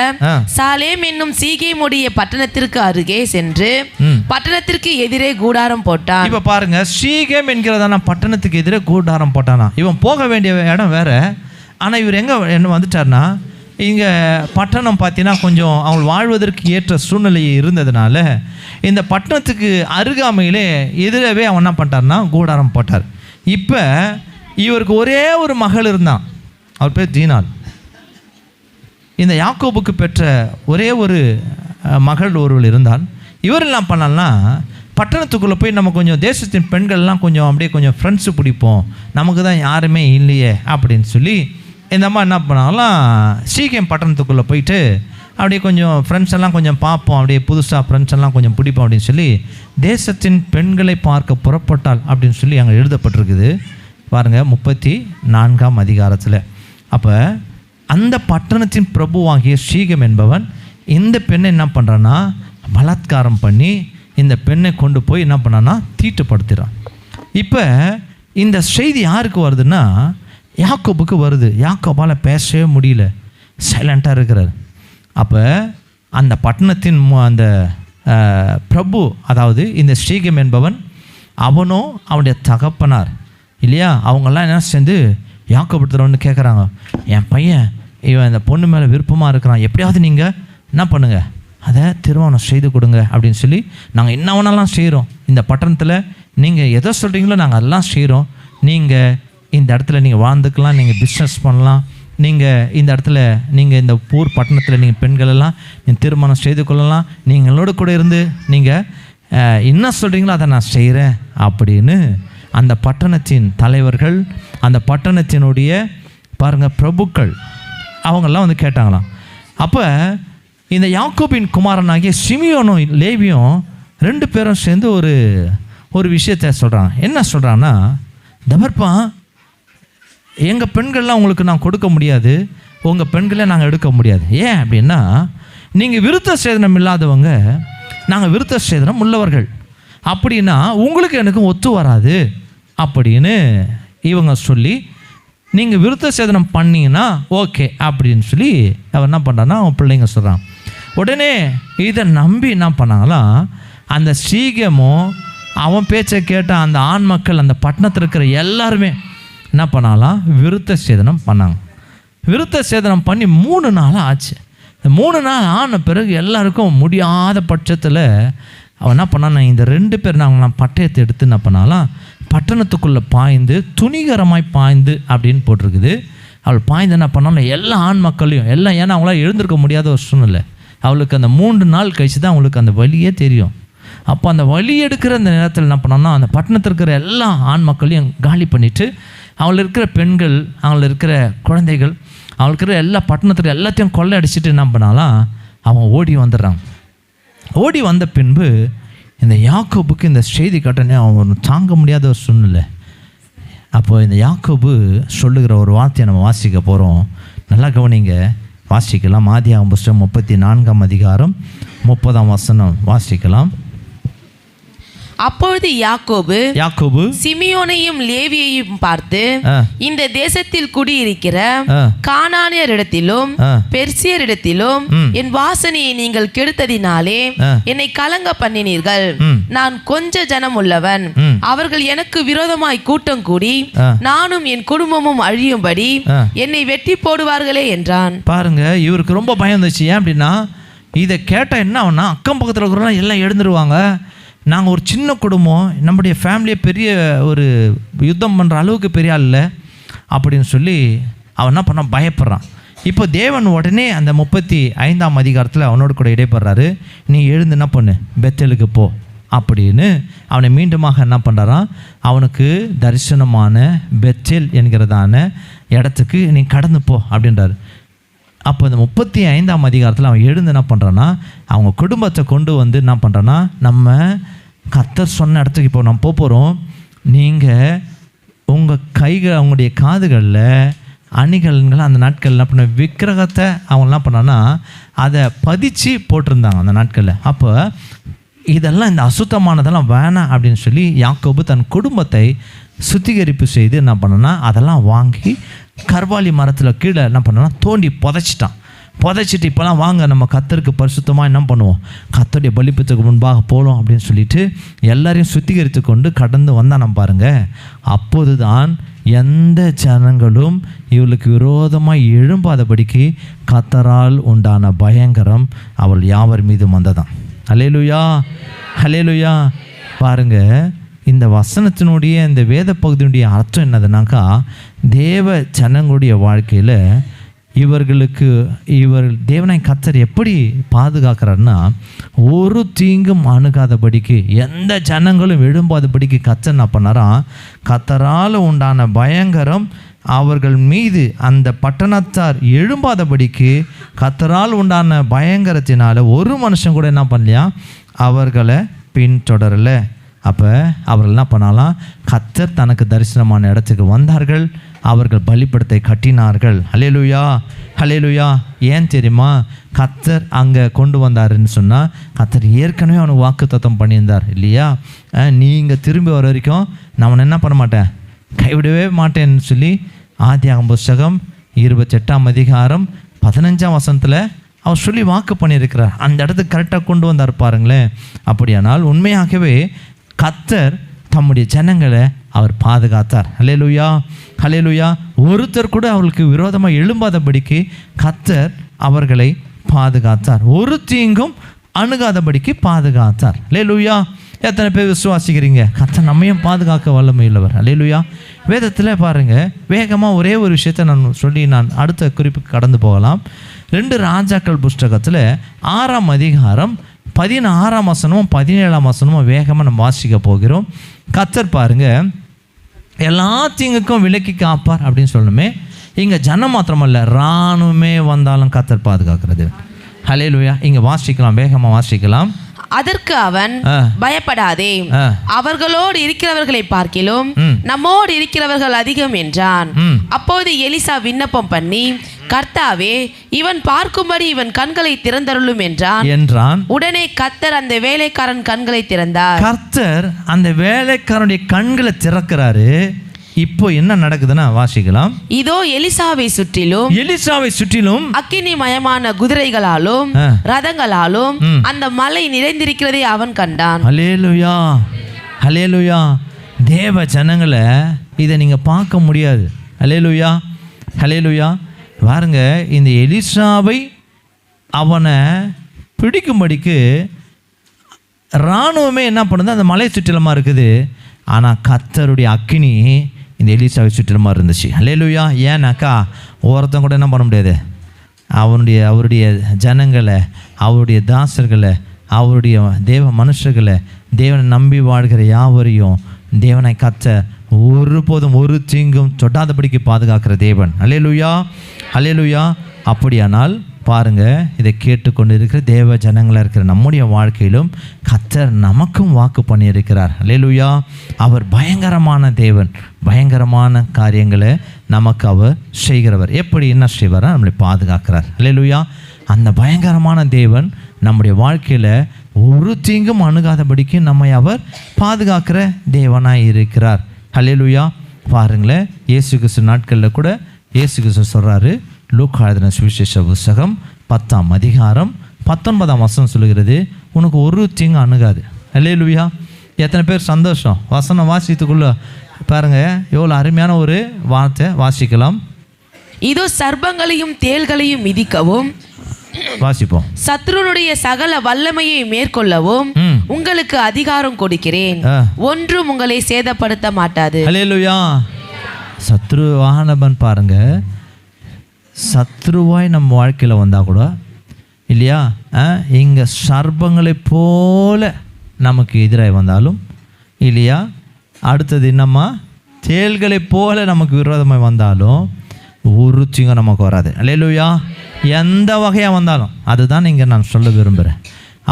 Speaker 2: சாலேம் என்னும் சீகேமுடைய பட்டணத்திற்கு அருகே சென்று பட்டணத்திற்கு எதிரே கூடாரம் போட்டான்.
Speaker 1: இப்ப பாருங்க, சீகேம் என்கிறதான பட்டணத்துக்கு எதிரே கூடாரம் போட்டானா. இவன் போக வேண்டிய இடம் வேற, ஆனா இவர் என்ன வந்துட்டார்னா, இங்கே பட்டணம் பார்த்தீங்கன்னா கொஞ்சம் அவங்க வாழ்வதற்கு ஏற்ற சூழ்நிலை இருந்ததுனால இந்த பட்டணத்துக்கு அருகாமையிலே எதிரவே அவன் என்ன பண்ணிட்டார்னா கூடாரம் போட்டார். இப்போ இவருக்கு ஒரே ஒரு மகள் இருந்தான், அவர் பேர் தீனாள். இந்த யாக்கோபுக்கு பெற்ற ஒரே ஒரு மகள் ஒருவள் இருந்தால், இவர் என்ன பண்ணால்னா பட்டணத்துக்குள்ளே போய் நம்ம கொஞ்சம் தேசத்தின் பெண்கள்லாம் கொஞ்சம் அப்படியே கொஞ்சம் ஃப்ரெண்ட்ஸு பிடிப்போம், நமக்கு தான் யாருமே இல்லையே அப்படின்னு சொல்லி இந்த மாதிரி என்ன பண்ணாலும் சீக்கிரம் பட்டணத்துக்குள்ளே போயிட்டு அப்படியே கொஞ்சம் ஃப்ரெண்ட்ஸ் எல்லாம் கொஞ்சம் பார்ப்போம், அப்படியே புதுசாக ஃப்ரெண்ட்ஸ் எல்லாம் கொஞ்சம் பிடிப்போம் அப்படின்னு சொல்லி தேசத்தின் பெண்களை பார்க்க புறப்பட்டாள் அப்படின்னு சொல்லி அங்கே எழுதப்பட்டிருக்குது பாருங்கள் 34ஆம் அதிகாரத்தில். அப்போ அந்த பட்டணத்தின் பிரபுவாகிய சீகம் என்பவன் இந்த பெண்ணை என்ன பண்ணுறான்னா பலாத்காரம் பண்ணி இந்த பெண்ணை கொண்டு போய் என்ன பண்ணான்னா தீட்டுப்படுத்துகிறான். இப்போ இந்த செய்தி யாருக்கு வருதுன்னா யாக்கோபுக்கு வருது. யாக்கோபால் பேசவே முடியல, சைலண்ட்டாக இருக்கிறார். அப்போ அந்த பட்டணத்தின் அந்த பிரபு, அதாவது இந்த ஸ்ரீகம் என்பவன், அவனோ அவனுடைய தகப்பனார் இல்லையா, அவங்கெல்லாம் என்ன சேர்ந்து யாக்கோபுத்திரவன்னு கேட்குறாங்க, என் பையன் இவன் இந்த பொண்ணு மேலே விருப்பமாக இருக்கிறான், எப்படியாவது நீங்கள் என்ன பண்ணுங்கள், அதை திருமணம் செய்து கொடுங்க அப்படின்னு சொல்லி நாங்கள் என்ன வேணாலும் செய்கிறோம், இந்த பட்டணத்தில் நீங்கள் எதை சொல்கிறீங்களோ நாங்கள் அதெல்லாம் செய்கிறோம், நீங்கள் இந்த இடத்துல நீங்கள் வாழ்ந்துக்கலாம், நீங்கள் பிஸ்னஸ் பண்ணலாம், நீங்கள் இந்த இடத்துல நீங்கள் இந்த ஊர் பட்டணத்தில் நீங்கள் பெண்களெல்லாம் நீங்கள் திருமணம் செய்து கொள்ளலாம், நீங்களோட கூட இருந்து நீங்கள் என்ன சொல்கிறீங்களோ அதை நான் செய்கிறேன் அப்படின்னு அந்த பட்டணத்தின் தலைவர்கள், அந்த பட்டணத்தினுடைய பாருங்கள் பிரபுக்கள் அவங்கெல்லாம் வந்து கேட்டாங்களாம். அப்போ இந்த யாக்கோபின் குமாரனாகிய சிமியோனும் லேவியும் 2 பேரும் சேர்ந்து ஒரு விஷயத்தை சொல்கிறாங்க. என்ன சொல்கிறாங்கன்னா, தபர்ப்பா எங்கள் பெண்கள்லாம் உங்களுக்கு நான் கொடுக்க முடியாது, உங்கள் பெண்களை நாங்கள் எடுக்க முடியாது. ஏன் அப்படின்னா, நீங்கள் விருத்த சேதனம் இல்லாதவங்க, நாங்கள் விருத்த சேதனம் உள்ளவர்கள், அப்படின்னா உங்களுக்கு எனக்கு ஒத்து வராது அப்படின்னு இவங்க சொல்லி, நீங்கள் விருத்த சேதனம் பண்ணிங்கன்னா ஓகே அப்படின்னு சொல்லி அவர் என்ன பண்ணுறான்னா அவன் பிள்ளைங்க சொல்கிறான். உடனே இதை நம்பி என்ன பண்ணாங்களாம், அந்த சீகமும் அவன் பேச்சை கேட்ட அந்த ஆண் மக்கள், அந்த பட்டணத்தில் இருக்கிற எல்லாருமே என்ன பண்ணாலாம், விருத்த சேதனம் பண்ணாங்க. விருத்த சேதனம் பண்ணி 3 நாள் ஆச்சு. இந்த 3 நாள் ஆன பிறகு எல்லாருக்கும் முடியாத பட்சத்தில் அவன் என்ன பண்ணான், இந்த 2 பேர் நாங்கள் பட்டயத்தை எடுத்து என்ன பண்ணாலாம் பட்டணத்துக்குள்ளே பாய்ந்து துணிகரமாய் பாய்ந்து அப்படின்னு போட்டிருக்குது. அவள் பாய்ந்து என்ன பண்ணாலும் எல்லா ஆண் மக்களையும் எல்லாம், ஏன்னா அவங்களால எழுந்திருக்க முடியாத ஒரு சூழ்நிலை. அவளுக்கு அந்த 3 நாள் கழிச்சு தான் அவங்களுக்கு அந்த வலியே தெரியும். அப்போ அந்த வலி எடுக்கிற அந்த நேரத்தில் என்ன பண்ணோன்னா, அந்த பட்டணத்தில் இருக்கிற எல்லா ஆண் மக்களையும் காலி பண்ணிவிட்டு, அவங்களுக்கு இருக்கிற பெண்கள், அவங்களுக்கு இருக்கிற குழந்தைகள், அவங்களுக்கு இருக்கிற எல்லா பட்டணத்தில் எல்லாத்தையும் கொள்ளை அடிச்சுட்டு என்ன பண்ணாலாம், அவங்க ஓடி வந்துடுறாங்க. ஓடி வந்த பின்பு இந்த யாக்கோபுக்கு இந்த செய்தி கட்டணே அவன் தாங்க முடியாத ஒரு சூழ்நிலை. அப்போ இந்த யாக்கோபு சொல்லுகிற ஒரு வார்த்தையை நம்ம வாசிக்க போகிறோம். நல்லா கவனிங்க, வாசிக்கலாம். ஆதியாகமம் புஸ்தகம் 34ஆம் அதிகாரம் 30ஆம் வசனம் வாசிக்கலாம்.
Speaker 2: அப்பொழுது யாக்கோபு சிமியோனையும் லேவியையும் பார்த்து, இந்த தேசத்தில் குடியிருக்கிற கானானியரிடத்திலும் பெர்சியரிடத்திலும் என் வாசனையை நீங்கள் கெடுத்ததினாலே என்னை கலங்க பண்ணினீர்கள். நான் கொஞ்ச ஜனம் உள்ளவன், அவர்கள் எனக்கு விரோதமாய் கூட்டம் கூடி நானும் என் குடும்பமும் அழியும்படி என்னை வெட்டி போடுவார்களே என்றான்.
Speaker 1: பாருங்க, இவருக்கு ரொம்ப பயம் இருந்துச்சு. ஏன் அப்படின்னா, இதை கேட்டால் என்ன ஆகும்னா, அக்கம் பக்கத்தில் இருக்கிறவங்க எல்லாம் எழுந்துருவாங்க. நாங்கள் ஒரு சின்ன குடும்பம், நம்முடைய ஃபேமிலியை பெரிய ஒரு யுத்தம் பண்ணுற அளவுக்கு பெரிய ஆள் இல்லை அப்படின்னு சொல்லி அவன் என்ன பண்ணான், பயப்படுறான். இப்போ தேவன் உடனே அந்த 35ஆம் அதிகாரத்தில் அவனோடு கூட இடைப்படுறாரு. நீ எழுந்து என்ன பண்ணு, பெத்தேலுக்கு போ அப்படின்னு அவனை மீண்டுமாக என்ன பண்ணுறான், அவனுக்கு தரிசனமான பெத்தேல் என்கிறதான இடத்துக்கு நீ கடந்து போ அப்படின்றாரு. அப்போ இந்த 35ஆம் அதிகாரத்தில் அவன் எழுந்து என்ன பண்ணுறான்னா, அவங்க குடும்பத்தை கொண்டு வந்து என்ன பண்ணுறான்னா, நம்ம கர்த்தர் சொன்ன இடத்துக்கு இப்போ நம்ம போகிறோம். நீங்கள் உங்கள் கைகள், அவங்களுடைய காதுகளில் அணிகலன்கள், அந்த நாட்கள் என்ன பண்ண விக்கிரகத்தை அவங்க என்ன பண்ணான்னா அதை பதிச்சு போட்டிருந்தாங்க அந்த நாட்களில். அப்போ இதெல்லாம், இந்த அசுத்தமானதெல்லாம் வேணாம் அப்படின்னு சொல்லி யாக்கோபு தன் குடும்பத்தை சுத்திகரிப்பு செய்து என்ன பண்ணனா, அதெல்லாம் வாங்கி கர்வாலி மரத்தில் கீழே என்ன பண்ணனா தோண்டி புதைச்சிட்டு இப்போலாம் வாங்க நம்ம கர்த்தருக்கு பரிசுத்தமாக என்ன பண்ணுவோம், கர்த்தருடைய பலிபீடத்துக்கு முன்பாக போகலாம் அப்படின்னு சொல்லிட்டு எல்லாரையும் சுத்திகரித்து கொண்டு கடந்து வந்தான். நம்ம பாருங்கள், அப்போது தான் எந்த ஜனங்களும் இவளுக்கு விரோதமாக எழும்பாதபடிக்கு கர்த்தரால் உண்டான பயங்கரம் அவள் யாவர் மீது வந்ததான். ஹல்லேலூயா, ஹல்லேலூயா. பாருங்கள், இந்த வசனத்தினுடைய, இந்த வேத பகுதியினுடைய அர்த்தம் என்னதுனாக்கா, தேவ ஜனங்களுடைய வாழ்க்கையில் இவர் தேவனை கர்த்தர் எப்படி பாதுகாக்கிறார்னா, ஒரு தீங்கும் அணுகாதபடிக்கு, எந்த ஜனங்களும் எழும்பாதபடிக்கு கர்த்தர் என்ன பண்ணாராம், கர்த்தரால் உண்டான பயங்கரம் அவர்கள் மீது, அந்த பட்டணத்தார் எழும்பாதபடிக்கு கர்த்தரால் உண்டான பயங்கரத்தினால ஒரு மனுஷன் கூட என்ன பண்ணலையா, அவர்களை பின்தொடரலை. அப்போ அவர்கள் என்ன பண்ணலாம், கர்த்தர் தனக்கு தரிசனமான இடத்துக்கு வந்தார்கள், அவர்கள் பலிபீடத்தை கட்டினார்கள். ஹல்லேலூயா, ஹல்லேலூயா. ஏன் தெரியுமா, கர்த்தர் அங்கே கொண்டு வந்தாருன்னு சொன்னால், கர்த்தர் ஏற்கனவே அவனுக்கு வாக்குத்தத்தம் பண்ணியிருந்தார் இல்லையா, நீங்கள் திரும்பி வர வரைக்கும் நான் என்ன பண்ண மாட்டேன், கைவிடவே மாட்டேன்னு சொல்லி ஆதியாகமம் புஸ்தகம் 28ஆம் அதிகாரம் 15ஆம் வசனத்தில் அவர் சொல்லி வாக்கு பண்ணியிருக்கிறார். அந்த இடத்துக்கு கரெக்டாக கொண்டு வந்தார் பாருங்களேன். அப்படியானால் உண்மையாகவே கர்த்தர் தம்முடைய ஜனங்களை அவர் பாதுகாத்தார். ஹல்லேலூயா, ஹல்லேலூயா. ஒருத்தர் கூட அவர்களுக்கு விரோதமாக எழும்பாதபடிக்கு கர்த்தர் அவர்களை பாதுகாத்தார், ஒரு தீங்கும் அணுகாதபடிக்கு பாதுகாத்தார். ஹல்லேலூயா. எத்தனை பேர் விசுவாசிக்கிறீங்க, கர்த்தர் நம்மையும் பாதுகாக்க வல்லமையுள்ளவர். ஹல்லேலூயா. வேதத்தில் பாருங்கள், வேகமாக ஒரே ஒரு விஷயத்தை நான் அடுத்த குறிப்புக்கு கடந்து போகலாம். 2 ராஜாக்கள் புஸ்தகத்தில் 6ஆம் அதிகாரம் 16ஆம் வசனமும் 17ஆம் வசனமும் வேகமாக நம்ம வாசிக்க போகிறோம். கர்த்தர் பாருங்க, எல்லா தீங்குக்கும் விலக்கி காப்பார் அப்படின்னு சொல்லணுமே, இங்கே ஜனம் மாத்திரமல்ல, இராணுவமே வந்தாலும் கர்த்தர் பாதுகாக்கிறது. ஹல்லேலூயா. இங்கே வாசிக்கலாம், வேகமாக வாசிக்கலாம்.
Speaker 2: அதற்கு அவன், பயப்படாதே, அவர்களோடு இருக்கிறவர்களை பார்க்கிலும் நம்மோடு இருக்கிறவர்கள் அதிகம் என்றான். அப்போது எலிசா விண்ணப்பம் பண்ணி, கர்த்தாவே, இவன் பார்க்கும்படி இவன் கண்களை திறந்தருளும் என்றான். உடனே கர்த்தர் அந்த வேலைக்காரன் கண்களை திறந்தார்.
Speaker 1: கர்த்தர் அந்த வேலைக்காரனுடைய கண்களை திறக்கிறாரு. இப்போ என்ன நடக்குதுன்னா வாசிக்கலாம்.
Speaker 2: இதோ எலிசாவை சுற்றிலும் அக்கினிமயமான குதிரைகளாலும் ரதங்களாலும் அந்த மலை நிறைந்திருக்கிறதை அவன் கண்டான்.
Speaker 1: ஹல்லேலூயா, ஹல்லேலூயா. தேவ ஜனங்களை இதை நீங்க பார்க்க முடியாது. ஹல்லேலூயா, ஹல்லேலூயா. பாருங்க, இந்த எலிசாவை அவனை பிடிக்கும்படிக்கு இராணுவமே என்ன பண்ணுது, அந்த மலை சுற்றிலுமா இருக்குது. ஆனால் கர்த்தருடைய அக்கினி இந்த எலிசாவை சுற்றுற மாதிரி இருந்துச்சு. அல்லேலூயா. ஏன்னாக்கா ஒருத்தன் கூட என்ன பண்ண முடியாது, அவருடைய ஜனங்களை, அவருடைய தாசர்களை, அவருடைய தேவ மனுஷர்களை, தேவனை நம்பி வாழ்கிற யாவரையும் தேவனை கர்த்தர் ஒருபோதும் ஒரு தீங்கும் தொட்டாதபடிக்கு பாதுகாக்கிற தேவன். அல்லேலூயா, அல்லேலூயா. அப்படியானால் பாருங்க, இதை கேட்டுக்கொண்டு இருக்கிற தேவ ஜனங்களாக இருக்கிற நம்முடைய வாழ்க்கையிலும் கர்த்தர் நமக்கும் வாக்கு பண்ணியிருக்கிறார். அல்லேலூயா. அவர் பயங்கரமான தேவன், பயங்கரமான காரியங்களை நமக்கு அவர் செய்கிறவர். எப்படி என்ன செய்வாரா, நம்மளை பாதுகாக்கிறார். அல்லேலூயா. அந்த பயங்கரமான தேவன் நம்முடைய வாழ்க்கையில் ஒரு தீங்கும் அணுகாதபடிக்கு நம்மை அவர் பாதுகாக்கிற தேவனாய் இருக்கிறார். அல்லேலூயா. பாருங்களேன், இயேசு கிறிஸ்து நாட்களில் கூட இயேசு கிறிஸ்து சொல்கிறாரு, லூக்கா எழுதின சுவிசேஷ புத்தகம் 10ஆம் அதிகாரம் 19ஆம் வசனம் சொல்லுகிறது, உனக்கு ஒரு தீங்கு அணுகாது. அல்லேலூயா. எத்தனை பேர் சந்தோஷம். வசனம் வாசித்துக்குள்ள பாருங்க, எவ்வளோ அருமையான ஒரு வார்த்தை. வாசிக்கலாம்.
Speaker 2: இதோ சர்ப்பங்களையும் தேள்களையும் மிதிக்கவும்,
Speaker 1: வாசிப்போம்,
Speaker 2: சத்ருனுடைய சகல வல்லமையை மேற்கொள்ளவும் உங்களுக்கு அதிகாரம் கொடுக்கிறேன், ஒன்றும் உங்களை சேதப்படுத்த மாட்டாது.
Speaker 1: அல்லேலூயா. சத்ருவானவன் பாருங்க, சத்ருவாய் நம்ம வாழ்க்கையில் வந்தால் கூட இல்லையா, இங்கே சர்ப்பங்களை போல நமக்கு எதிராக வந்தாலும் இல்லையா, அடுத்தது என்னம்மா, தேள்களை போல நமக்கு விரோதமாக வந்தாலும் ஒரு தீங்கும் நமக்கு வராது. அல்லேலூயா. எந்த வகையாக வந்தாலும், அதுதான் இங்கே நான் சொல்ல விரும்புகிறேன்.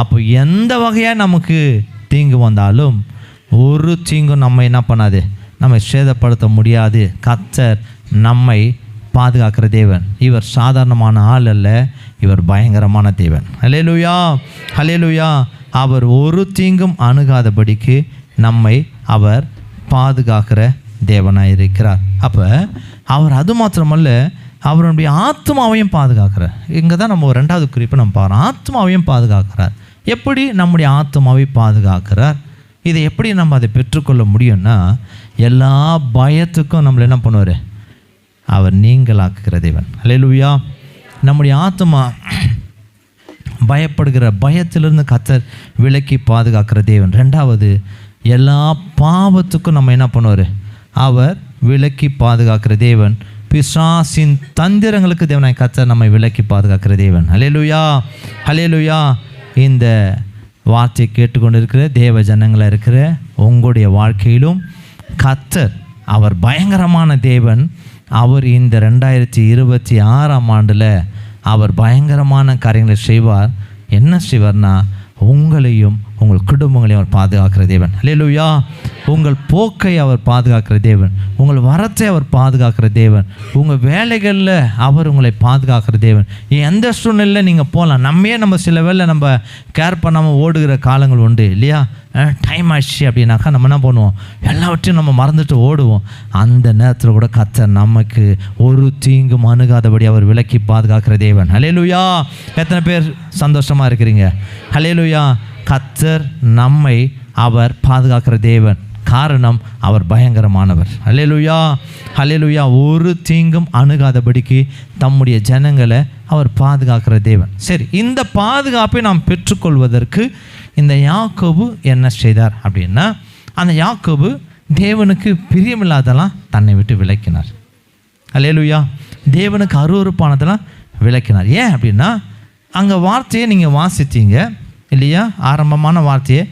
Speaker 1: அப்போ எந்த வகையாக நமக்கு தீங்கு வந்தாலும் ஒரு தீங்கும் நம்ம என்ன பண்ணாது, நம்மை சேதப்படுத்த முடியாது. கர்த்தர் நம்மை பாதுகாக்கிற தேவன். இவர் சாதாரணமான ஆள் அல்ல, இவர் பயங்கரமான தேவன். அல்லேலூயா, அல்லேலூயா. அவர் ஒரு தீங்கும் அணுகாதபடிக்கு நம்மை அவர் பாதுகாக்கிற தேவனாக இருக்கிறார். அப்போ அவர் அது மாத்திரமல்ல, அவருடைய ஆத்மாவையும் பாதுகாக்கிறார். இங்கே தான் நம்ம ஒரு 2வது குறிப்பை நம்ம பார்க்குறோம். ஆத்மாவையும் பாதுகாக்கிறார். எப்படி நம்முடைய ஆத்மாவை பாதுகாக்கிறார்? இதை எப்படி நம்ம அதை பெற்றுக்கொள்ள முடியும்னா, எல்லா பயத்துக்கும் நம்மளை என்ன பண்ணுவார், அவர் நீங்களாக்குகிற தேவன். அல்லேலூயா. நம்முடைய ஆத்மா பயப்படுகிற பயத்திலிருந்து கர்த்தர் விலக்கி பாதுகாக்கிற தேவன். 2வது, எல்லா பாவத்துக்கும் நம்ம என்ன பண்ணுவார், அவர் விலக்கி பாதுகாக்கிற தேவன். பிசாசின் தந்திரங்களுக்கு தேவனாய் கர்த்தர் நம்மை விலக்கி பாதுகாக்கிற தேவன். அல்லேலூயா, அல்லேலூயா. இந்த வார்த்தையை கேட்டுக்கொண்டு இருக்கிற தேவ ஜனங்களாக இருக்கிற உங்களுடைய வாழ்க்கையிலும் கர்த்தர் அவர் பயங்கரமான தேவன். அவர் இந்த 2026ஆம் ஆண்டில் அவர் பயங்கரமான காரியங்களை செய்வார். என்ன செய்வார்னா, உங்களையும் உங்கள் குடும்பங்களையும் அவர் பாதுகாக்கிற தேவன். அல்லேலூயா. உங்கள் போக்கை அவர் பாதுகாக்கிற தேவன், உங்கள் வரத்தை அவர் பாதுகாக்கிற தேவன், உங்கள் வேலைகளில் அவர் உங்களை பாதுகாக்கிற தேவன். எந்த சூழ்நிலையில் நீங்கள் போகலாம். நம்ம சில வேளை நம்ம கேர் பண்ணாமல் ஓடுகிற காலங்கள் உண்டு இல்லையா. டைம் ஆயிடுச்சு அப்படின்னாக்கா நம்ம என்ன பண்ணுவோம், எல்லாவற்றையும் நம்ம மறந்துட்டு ஓடுவோம். அந்த நேரத்தில் கூட கர்த்தர் நமக்கு ஒரு தீங்கும் அணுகாதபடி அவர் விலக்கி பாதுகாக்கிற தேவன். அல்லேலூயா. எத்தனை பேர் சந்தோஷமாக இருக்கிறீங்க? அல்லேலூயா. கர்த்தர் நம்மை அவர் பாதுகாக்கிற தேவன். காரணம், அவர் பயங்கரமானவர். அல்லேலூயா, அல்லேலூயா. ஒரு தீங்கும் அணுகாதபடிக்கு தம்முடைய ஜனங்களை அவர் பாதுகாக்கிற தேவன். சரி, இந்த பாதுகாப்பை நாம் பெற்றுக்கொள்வதற்கு இந்த யாக்கோபு என்ன செய்தார் அப்படின்னா, அந்த யாக்கோபு தேவனுக்கு பிரியமில்லாதெல்லாம் தன்னை விட்டு விலக்கினார். அல்லேலூயா. தேவனுக்கு அருவருப்பானதெல்லாம் விலக்கினார். ஏன் அப்படின்னா, அங்கே வார்த்தையை நீங்கள் வாசித்தீங்க இல்லையா, ஆரம்பமான வார்த்தையை,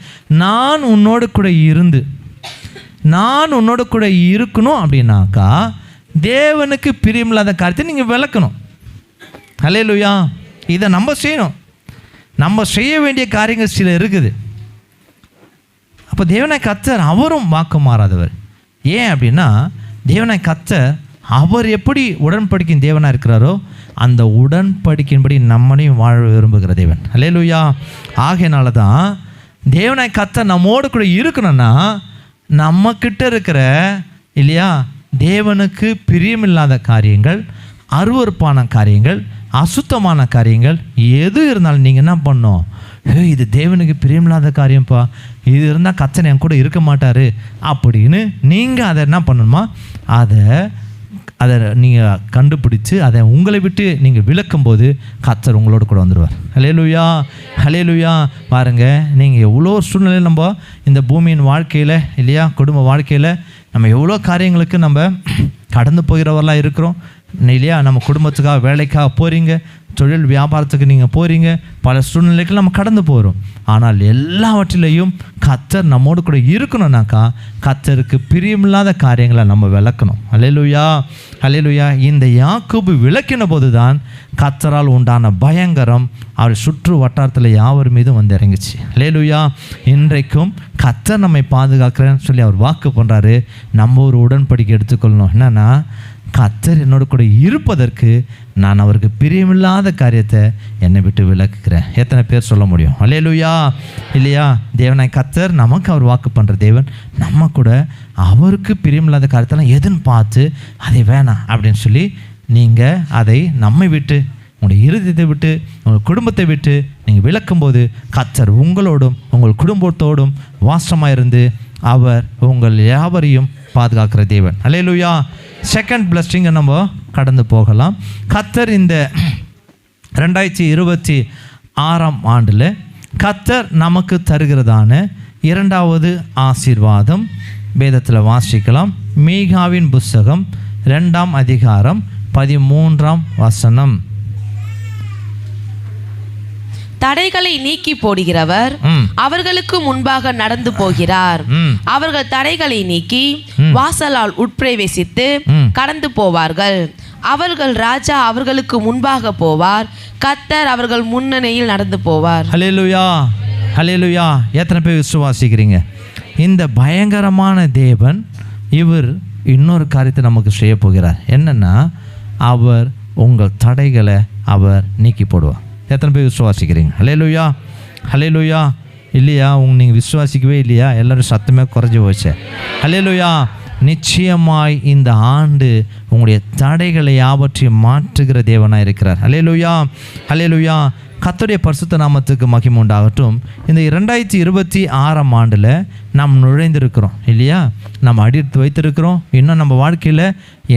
Speaker 1: நான் உன்னோடு கூட இருந்து நான் உன்னோடு கூட இருக்கணும் அப்படின்னாக்கா தேவனுக்கு பிரியமில்லாத காரியத்தை நீங்கள் விளக்கணும். அல்லேலூயா. இதை நம்ம செய்யணும். நம்ம செய்ய வேண்டிய காரியங்கள் சில இருக்குது. அப்போ தேவனை கர்த்தர் அவரும் வாக்கு மாறாதவர். ஏன் அப்படின்னா, தேவனை கர்த்தர் அவர் எப்படி உடன்படிக்கையின் தேவனாக இருக்கிறாரோ அந்த உடன்படிக்கையின்படி நம்மளையும் வாழ விரும்புகிற தேவன். அல்லேலூயா. ஆகையினால தான் தேவனை கர்த்தர் நம்மோடு கூட இருக்கணும்னா, நம்மக்கிட்ட இருக்கிற இல்லையா தேவனுக்கு பிரியமில்லாத காரியங்கள், அருவருப்பான காரியங்கள், அசுத்தமான காரியங்கள் எது இருந்தாலும் நீங்கள் என்ன பண்ணணும், இது தேவனுக்கு பிரியமில்லாத காரியம்ப்பா, இது இருந்தால் கர்த்தர் என் கூட இருக்க மாட்டார் அப்படின்னு நீங்கள் அதை என்ன பண்ணணுமா, அதை நீங்கள் கண்டுபிடிச்சு அதை உங்களை விட்டு நீங்கள் விளக்கும்போது கர்த்தர் உங்களோட கூட வந்துடுவார். ஹல்லேலூயா, ஹல்லேலூயா. பாருங்கள், நீங்கள் எவ்வளோ சூழ்நிலையில் நம்ம இந்த பூமியின் வாழ்க்கையில் இல்லையா, குடும்ப வாழ்க்கையில் நம்ம எவ்வளோ காரியங்களுக்கு நம்ம கடந்து போகிறவர்களாக இருக்கிறோம் இல்லையா? நம்ம குடும்பத்துக்காக வேலைக்காக போகிறீங்க, தொழில் வியாபாரத்துக்கு நீங்கள் போகிறீங்க, பல சூழ்நிலைகள் நம்ம கடந்து போகிறோம். ஆனால் எல்லாவற்றிலையும் கர்த்தர் நம்மோடு கூட இருக்கணும்னாக்கா கர்த்தருக்கு பிரியமில்லாத காரியங்களை நம்ம விளக்கணும். அல்லேலூயா, அல்லேலூயா. இந்த யாக்கோபு விளக்கின போது தான் கர்த்தரால் உண்டான பயங்கரம் அவர் சுற்று வட்டாரத்தில் யாவர் மீதும் வந்து இறங்கிச்சு. அல்லேலூயா. இன்றைக்கும் கர்த்தர் நம்மை பாதுகாக்கிறேன்னு சொல்லி அவர் வாக்கு பண்ணுறாரு. நம்ம ஒரு உடன்படிக்கை எடுத்துக்கொள்ளணும். என்னன்னா, கர்த்தர் என்னோட கூட இருப்பதற்கு நான் அவருக்கு பிரியமில்லாத காரியத்தை என்னை விட்டு விலக்குகிறேன். எத்தனை பேர் சொல்ல முடியும்? அல்லேலூயா, இல்லையா? தேவனாய் கர்த்தர் நமக்கு அவர் வாக்கு பண்ணுற தேவன். நம்ம கூட அவருக்கு பிரியமில்லாத காரியத்தெல்லாம் எதுன்னு பார்த்து அதை வேணாம் அப்படின்னு சொல்லி நீங்கள் அதை நம்மை விட்டு, உங்களுடைய இருதயத்தை விட்டு, உங்கள் குடும்பத்தை விட்டு நீங்கள் விளக்கும்போது கர்த்தர் உங்களோடும் உங்கள் குடும்பத்தோடும் வாசமாக இருந்து அவர் உங்கள் யாவரையும் பாதுகாக்கிற தேவன். அல்லேலூயா. செகண்ட் பிளஸ்ஸிங்கை நம்ம கடந்து போகலாம். கர்த்தர் இந்த 2026ஆம் ஆண்டில் கர்த்தர் நமக்கு தருகிறதான இரண்டாவது ஆசீர்வாதம் வேதத்தில் வாசிக்கலாம். மீகாவின் புஸ்தகம் 2ஆம் அதிகாரம் 13ஆம் வசனம்.
Speaker 2: தடைகளை நீக்கி போடுகிறவர் அவர்களுக்கு முன்பாக நடந்து போகிறார். அவர்கள் தடைகளை நீக்கி வாசலால் உட்பிரவேசித்து கடந்து போவார்கள். அவர்கள் ராஜா அவர்களுக்கு முன்பாக போவார். கர்த்தர் அவர்கள் முன்னணியில் நடந்து போவார்.
Speaker 1: ஹல்லேலூயா, ஹல்லேலூயா. எத்தனை பேர் விசுவாசிக்கிறீங்க? இந்த பயங்கரமான தேவன் இவர் இன்னொரு காரியத்தை நமக்கு செய்ய போகிறார். என்னன்னா, அவர் உங்கள் தடைகளை அவர் நீக்கி போடுவார். எத்தனை பேர் விசுவாசிக்கிறீங்க? ஹல்லேலூயா, ஹல்லேலூயா. இல்லையா? நீங்கள் விசுவாசிக்கவே இல்லையா? எல்லோரும் சத்தமே குறைஞ்சி போச்சு. ஹல்லேலூயா. நிச்சயமாய் இந்த ஆண்டு உங்களுடைய தடைகளை யாவற்றையும் மாற்றுகிற தேவனாக இருக்கிறார். ஹல்லேலூயா, ஹல்லேலூயா. கர்த்தருடைய பரிசுத்த நாமத்துக்கு மகிமை உண்டாகட்டும். இந்த 2026ஆம் ஆண்டில் நாம் நுழைந்திருக்கிறோம் இல்லையா? நம்ம அடித்து வைத்திருக்கிறோம். இன்னும் நம்ம வாழ்க்கையில்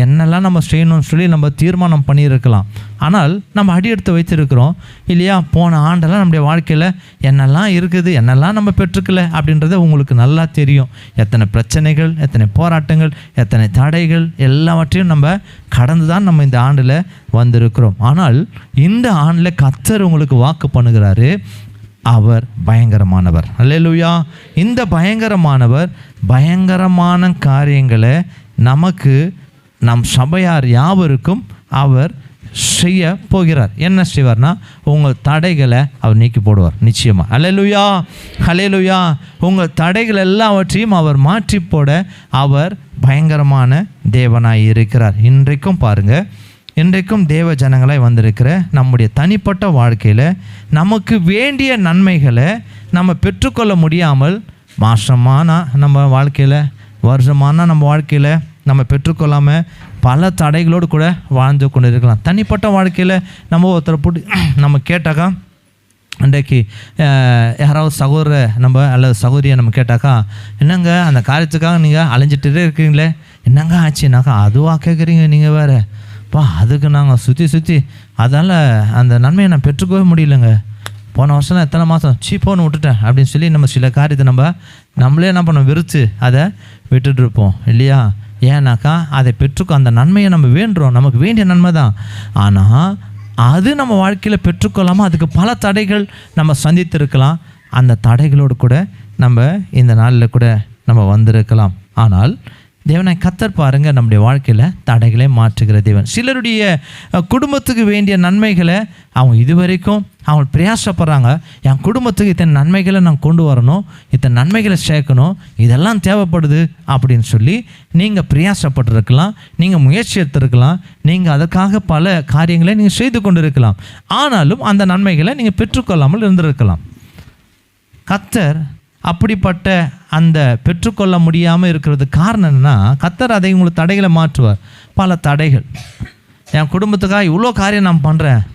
Speaker 1: என்னெல்லாம் நம்ம செய்யணும்னு சொல்லி நம்ம தீர்மானம் பண்ணியிருக்கலாம். ஆனால் நம்ம அடி எடுத்து வைத்திருக்கிறோம் இல்லையா? போன ஆண்டெல்லாம் நம்முடைய வாழ்க்கையில் என்னெல்லாம் இருக்குது, என்னெல்லாம் நம்ம பெற்றுக்கல அப்படின்றத உங்களுக்கு நல்லா தெரியும். எத்தனை பிரச்சனைகள், எத்தனை போராட்டங்கள், எத்தனை தடைகள் எல்லாவற்றையும் நம்ம கடந்து தான் நம்ம இந்த ஆண்டில் வந்திருக்கிறோம். ஆனால் இந்த ஆண்டில் கர்த்தர் உங்களுக்கு வாக்கு பண்ணுகிறாரு, அவர் பயங்கரமானவர். அல்லேலூயா. இந்த பயங்கரமானவர் பயங்கரமான காரியங்களை நமக்கு, நம் சபையார் யாவருக்கும் அவர் செய்ய போகிறார். என்ன செய்வார்னா, உங்கள் தடைகளை அவர் நீக்கி போடுவார் நிச்சயமாக. அல்லேலூயா, அல்லேலூயா. உங்கள் தடைகள் எல்லாவற்றையும் அவர் மாற்றி போட அவர் பயங்கரமான தேவனாய் இருக்கிறார். இன்றைக்கும் பாருங்கள், இன்றைக்கும் தேவ ஜனங்களாய் வந்திருக்கிற நம்முடைய தனிப்பட்ட வாழ்க்கையில் நமக்கு வேண்டிய நன்மைகளை நம்ம பெற்றுக்கொள்ள முடியாமல் மாசமான நம்ம வாழ்க்கையில், வருஷமான நம்ம வாழ்க்கையில் நம்ம பெற்றுக்கொள்ளாமல் பல தடைகளோடு கூட வாழ்ந்து கொண்டு இருக்கலாம். தனிப்பட்ட வாழ்க்கையில் நம்ம ஒருத்தரை போட்டு நம்ம கேட்டாக்கா, இன்றைக்கு யாராவது சகோதர நம்ம அல்லது சகோதரியை நம்ம கேட்டாக்கா, என்னங்க அந்த காரியத்துக்காக நீங்கள் அலைஞ்சிட்டே இருக்கீங்களே, என்னங்க ஆச்சுனாக்கா, அதுவாக கேட்குறீங்க நீங்கள் வேறு அதுக்கு நாங்கள் சுற்றி அதால் அந்த நன்மையை நான் பெற்றுக்கவே முடியலைங்க. போன வருஷம் எத்தனை மாதம் சீப்போன்னு விட்டுட்டேன் அப்படின்னு சொல்லி நம்ம சில காரியத்தை நம்மளே என்ன பண்ணோம், வெறுத்து அதை விட்டுட்ருப்போம் இல்லையா? ஏன்னாக்கா அதை பெற்றுக்கோ, அந்த நன்மையை நம்ம வேண்டுறோம், நமக்கு வேண்டிய நன்மை தான். ஆனால் அது நம்ம வாழ்க்கையில் பெற்றுக்கொள்ளாமல் அதுக்கு பல தடைகள் நம்ம சந்தித்திருக்கலாம். அந்த தடைகளோடு கூட நம்ம இந்த நாளில் கூட நம்ம வந்திருக்கலாம். ஆனால் தேவனை கர்த்தர் பாருங்கள், நம்முடைய வாழ்க்கையில் தடைகளை மாற்றுகிற தேவன். சிலருடைய குடும்பத்துக்கு வேண்டிய நன்மைகளை அவங்க இதுவரைக்கும் அவங்க பிரயாசப்படுறாங்க. என் குடும்பத்துக்கு இத்தனை நன்மைகளை நான் கொண்டு வரணும், இத்தனை நன்மைகளை சேர்க்கணும், இதெல்லாம் தேவைப்படுது அப்படின்னு சொல்லி நீங்கள் பிரயாசப்பட்டிருக்கலாம், நீங்கள் முயற்சி எடுத்திருக்கலாம், நீங்கள் அதற்காக பல காரியங்களை நீங்கள் செய்து கொண்டு இருக்கலாம். ஆனாலும் அந்த நன்மைகளை நீங்கள் பெற்றுக்கொள்ளாமல் இருந்திருக்கலாம். கர்த்தர் அப்படிப்பட்ட அந்த பெற்றுக்கொள்ள முடியாமல் இருக்கிறது காரணம் என்னன்னா, கர்த்தர் அதை உங்களுக்கு தடைகளை மாற்றுவார். பல தடைகள், என் குடும்பத்துக்காக இவ்வளோ காரியம் நான் பண்ணுறேன்,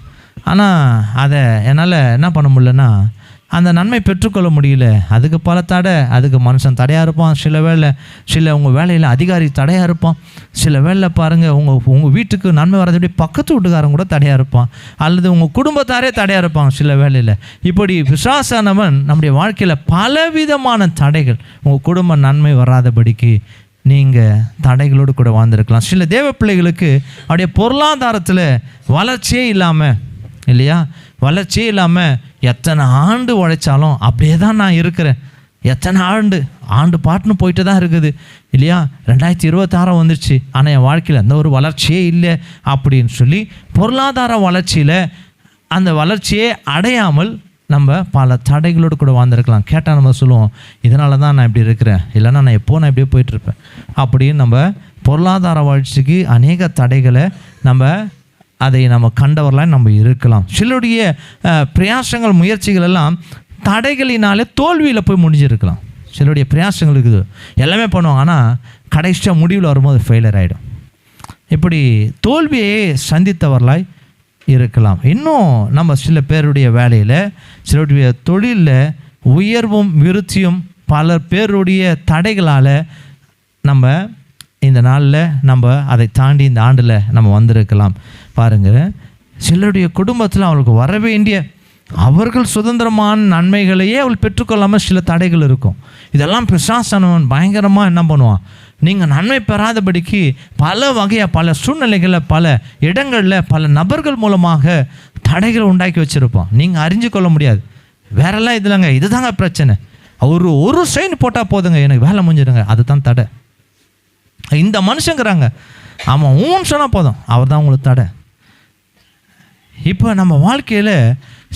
Speaker 1: ஆனால் அதை என்னால் என்ன பண்ண முடியலன்னா அந்த நன்மை பெற்றுக்கொள்ள முடியல. அதுக்கு பல தடை, அதுக்கு மனுஷன் தடையாக இருப்பான். சில உங்கள் வேலையில் அதிகாரி தடையாக இருப்பான். சில வேலை பாருங்கள், உங்கள் வீட்டுக்கு நன்மை வரது பக்கத்து வீட்டுக்காரன் கூட தடையாக இருப்பான், அல்லது உங்கள் குடும்பத்தாரே தடையாக இருப்பாங்க சில வேலையில். இப்படி பிசாசானவன் நம்முடைய வாழ்க்கையில் பலவிதமான தடைகள், உங்கள் குடும்ப நன்மை வராதபடிக்கு நீங்கள் தடைகளோடு கூட வாழ்ந்துருக்கலாம். சில தேவ பிள்ளைகளுக்கு அப்படியே பொருளாதாரத்தில் வளர்ச்சியே இல்லாமல், இல்லையா, வளர்ச்சியே இல்லாமல் எத்தனை ஆண்டு உழைச்சாலும் அப்படியே தான் நான் இருக்கிறேன், எத்தனை ஆண்டு பாட்டுன்னு போயிட்டு தான் இருக்குது, இல்லையா, 2026 வந்துடுச்சு, ஆனால் என் வாழ்க்கையில் எந்த ஒரு வளர்ச்சியே இல்லை அப்படின்னு சொல்லி பொருளாதார வளர்ச்சியில் அந்த வளர்ச்சியே அடையாமல் நம்ம பல தடைகளோடு கூட வாழ்ந்துருக்கலாம். கேட்டால் நம்ம சொல்லுவோம், இதனால தான் நான் இப்படி இருக்கிறேன், இல்லைன்னா நான் இப்படியே போயிட்டுருப்பேன் அப்படின்னு நம்ம பொருளாதார வளர்ச்சிக்கு அநேக தடைகளை அதை நம்ம கண்டவர்களாக நம்ம இருக்கலாம். சிலருடைய பிரயாசங்கள் முயற்சிகள் எல்லாம் தடைகளினாலே தோல்வியில் போய் முடிஞ்சிருக்கலாம். சிலருடைய பிரயாசங்கள் இருக்குது, எல்லாமே பண்ணுவாங்க, ஆனால் கடைசியாக முடிவில் வரும்போது ஃபெயிலியர் ஆகிடும். இப்படி தோல்வியை சந்தித்தவர்களாய் இருக்கலாம். இன்னும் நம்ம சில பேருடைய வேலையில், சிலருடைய தொழிலில் உயர்வும் விருத்தியும் பல பேருடைய தடைகளால் நம்ம இந்த நாளில் அதை தாண்டி இந்த ஆண்டில் நம்ம வந்திருக்கலாம். பாருங்கள், சிலருடைய குடும்பத்தில் அவங்களுக்கு வர வேண்டிய அவர்கள் சுதந்திரமான நன்மைகளையே அவள் பெற்றுக்கொள்ளாமல் சில தடைகள் இருக்கும். இதெல்லாம் பிசாசானவன் பயங்கரமாக என்ன பண்ணுவான், நீங்கள் நன்மை பெறாதபடிக்கு பல வகையாக பல சூழ்நிலைகளில் பல இடங்களில் பல நபர்கள் மூலமாக தடைகளை உண்டாக்கி வச்சுருப்பான். நீங்கள் அறிஞ்சு கொள்ள முடியாது. வேறெல்லாம் இதுலங்க, இதுதாங்க பிரச்சனை, ஒரு சைன் போட்டால் போதுங்க எனக்கு வேலை முடிஞ்சிடுங்க, அதுதான் தடை. இந்த மனுஷங்கிறாங்க, ஆமாம் ஊன்னு சொன்னால் போதும், அவர் தான் உங்களுக்கு தடை. இப்போ நம்ம வாழ்க்கையில்